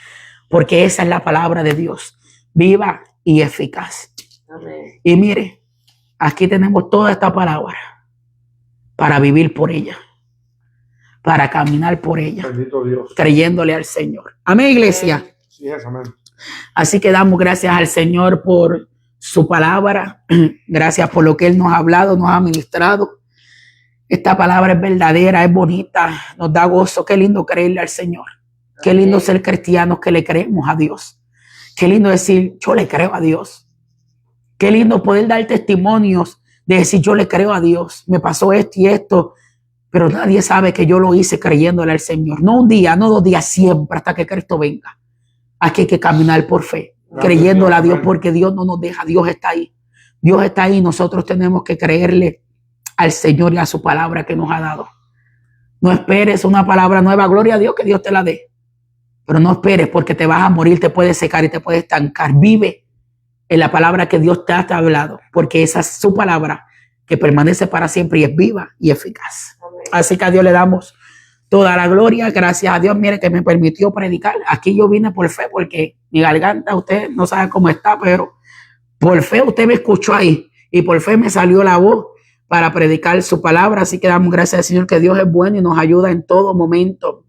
Porque esa es la palabra de Dios, viva y eficaz. Amén. Y mire, aquí tenemos toda esta palabra para vivir por ella, para caminar por ella, Bendito Dios. creyéndole al Señor. Amén, iglesia. Sí, es, amén. Así que damos gracias al Señor por su palabra. Gracias por lo que Él nos ha hablado, nos ha ministrado. Esta palabra es verdadera, es bonita, nos da gozo. Qué lindo creerle al Señor. Qué lindo ser cristianos que le creemos a Dios. Qué lindo decir, yo le creo a Dios. Qué lindo poder dar testimonios de decir, yo le creo a Dios. Me pasó esto y esto, pero nadie sabe que yo lo hice creyéndole al Señor. No un día, no 2 días, siempre hasta que Cristo venga. Aquí hay que caminar por fe, creyéndole a Dios, porque Dios no nos deja. Dios está ahí. Dios está ahí. Nosotros tenemos que creerle al Señor y a su palabra que nos ha dado. No esperes una palabra nueva. Gloria a Dios, que Dios te la dé. Pero no esperes, porque te vas a morir, te puedes secar y te puedes estancar. Vive en la palabra que Dios te ha hablado, porque esa es su palabra que permanece para siempre y es viva y eficaz. Amén. Así que a Dios le damos toda la gloria. Gracias a Dios, mire, que me permitió predicar. Aquí yo vine por fe, porque mi garganta, usted no sabe cómo está, pero por fe usted me escuchó ahí y por fe me salió la voz para predicar su palabra. Así que damos gracias al Señor, que Dios es bueno y nos ayuda en todo momento.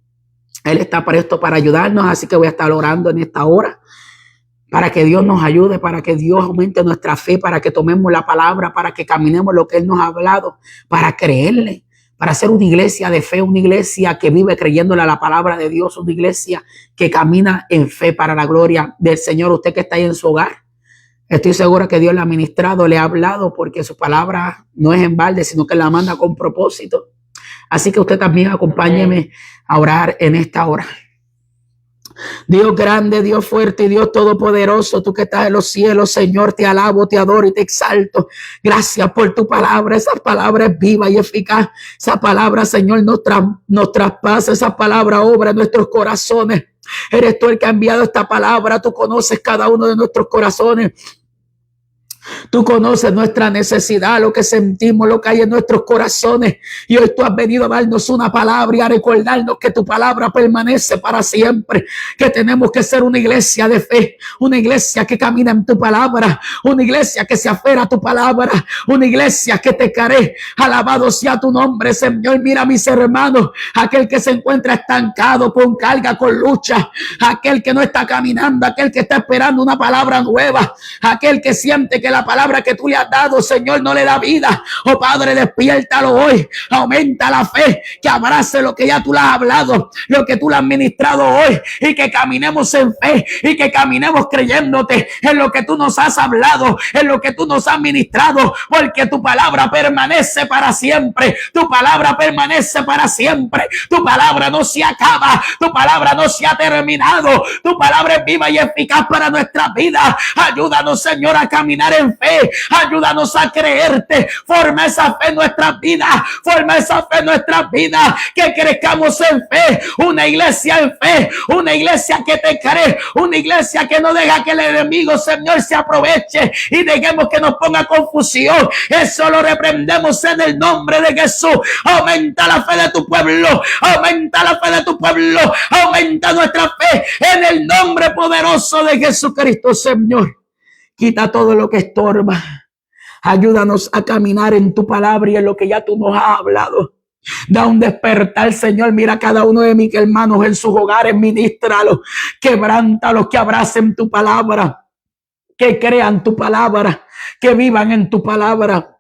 Él está presto para ayudarnos, así que voy a estar orando en esta hora para que Dios nos ayude, para que Dios aumente nuestra fe, para que tomemos la palabra, para que caminemos lo que Él nos ha hablado, para creerle, para ser una iglesia de fe, una iglesia que vive creyéndole a la palabra de Dios, una iglesia que camina en fe para la gloria del Señor. Usted que está ahí en su hogar, estoy segura que Dios le ha ministrado, le ha hablado, porque su palabra no es en balde, sino que la manda con propósito. Así que usted también acompáñeme a orar en esta hora. Dios grande, Dios fuerte y Dios todopoderoso, tú que estás en los cielos, Señor, te alabo, te adoro y te exalto. Gracias por tu palabra. Esa palabra es viva y eficaz. Esa palabra, Señor, nos traspasa. Esa palabra obra en nuestros corazones. Eres tú el que ha enviado esta palabra. Tú conoces cada uno de nuestros corazones. Tú conoces nuestra necesidad, lo que sentimos, lo que hay en nuestros corazones. Y hoy tú has venido a darnos una palabra y a recordarnos que tu palabra permanece para siempre. Que tenemos que ser una iglesia de fe, una iglesia que camina en tu palabra, una iglesia que se aferra a tu palabra, una iglesia que te cree. Alabado sea tu nombre, Señor. Mira a mis hermanos, aquel que se encuentra estancado, con carga, con lucha, aquel que no está caminando, aquel que está esperando una palabra nueva, aquel que siente que la palabra que tú le has dado, Señor, no le da vida. Oh Padre, despiértalo hoy. Aumenta la fe, que abrace lo que ya tú le has hablado, lo que tú le has ministrado hoy, y que caminemos en fe y que caminemos creyéndote en lo que tú nos has hablado, en lo que tú nos has ministrado, porque tu palabra permanece para siempre. Tu palabra permanece para siempre. Tu palabra no se acaba. Tu palabra no se ha terminado. Tu palabra es viva y eficaz para nuestras vidas. Ayúdanos, Señor, a caminar en fe. Ayúdanos a creerte. Forma esa fe en nuestras vidas. Forma esa fe en nuestras vidas. Que crezcamos en fe. Una iglesia en fe. Una iglesia que te cree. Una iglesia que no deja que el enemigo, Señor, se aproveche y dejemos que nos ponga confusión. Eso lo reprendemos en el nombre de Jesús. Aumenta la fe de tu pueblo. Aumenta la fe de tu pueblo. Aumenta nuestra fe en el nombre poderoso de Jesucristo, Señor. Quita todo lo que estorba. Ayúdanos a caminar en tu palabra y en lo que ya tú nos has hablado. Da un despertar, Señor. Mira a cada uno de mis hermanos en sus hogares. Ministralos, quebrántalos, que abracen tu palabra, que crean tu palabra, que vivan en tu palabra.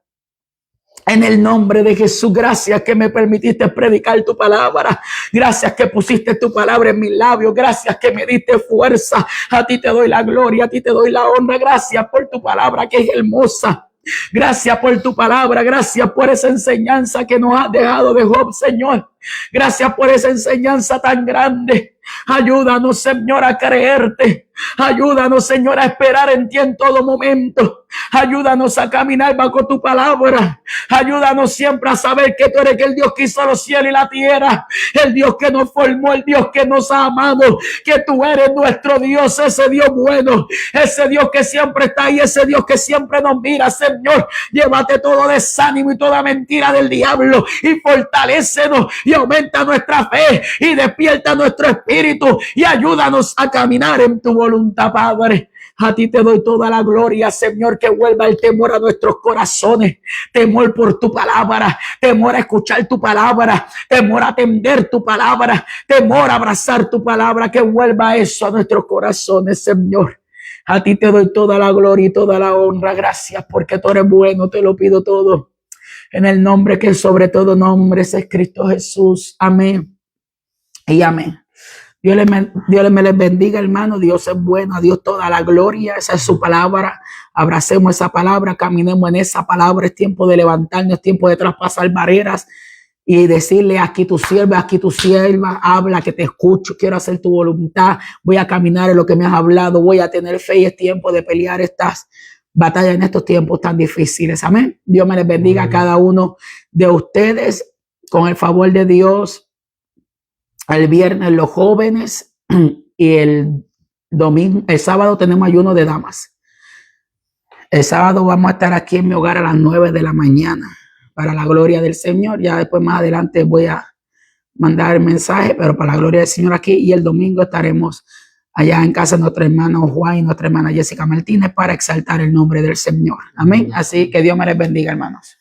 En el nombre de Jesús, gracias que me permitiste predicar tu palabra. Gracias que pusiste tu palabra en mis labios. Gracias que me diste fuerza. A ti te doy la gloria, a ti te doy la honra. Gracias por tu palabra que es hermosa. Gracias por tu palabra. Gracias por esa enseñanza que nos has dejado de Job, Señor. Gracias por esa enseñanza tan grande. Ayúdanos, Señor, a creerte. Ayúdanos, Señor, a esperar en ti en todo momento. Ayúdanos a caminar bajo tu palabra. Ayúdanos siempre a saber que tú eres el Dios que hizo los cielos y la tierra. El Dios que nos formó, el Dios que nos ha amado. Que tú eres nuestro Dios, ese Dios bueno. Ese Dios que siempre está ahí, ese Dios que siempre nos mira, Señor. Llévate todo desánimo y toda mentira del diablo y fortalécenos y aumenta nuestra fe y despierta nuestro espíritu y ayúdanos a caminar en tu voluntad, Padre. A ti te doy toda la gloria, Señor, que vuelva el temor a nuestros corazones, temor por tu palabra, temor a escuchar tu palabra, temor a atender tu palabra, temor a abrazar tu palabra, que vuelva eso a nuestros corazones, Señor. A ti te doy toda la gloria y toda la honra. Gracias porque tú eres bueno, te lo pido todo. En el nombre que sobre todo nombre es Cristo Jesús. Amén y amén. Dios me les bendiga, hermano. Dios es bueno, a Dios toda la gloria. Esa es su palabra. Abracemos esa palabra, caminemos en esa palabra. Es tiempo de levantarnos, es tiempo de traspasar barreras y decirle: aquí tu sierva, habla, que te escucho, quiero hacer tu voluntad, voy a caminar en lo que me has hablado, voy a tener fe y es tiempo de pelear estas batallas en estos tiempos tan difíciles. Amén. Dios me les bendiga a cada uno de ustedes. Con el favor de Dios, el viernes los jóvenes y el sábado tenemos ayuno de damas. El sábado vamos a estar aquí en mi hogar a las 9 de la mañana para la gloria del Señor. Ya después más adelante voy a mandar el mensaje, pero para la gloria del Señor aquí. Y el domingo estaremos allá en casa de nuestro hermano Juan y nuestra hermana Jessica Martínez para exaltar el nombre del Señor. Amén. Así que Dios me les bendiga, hermanos.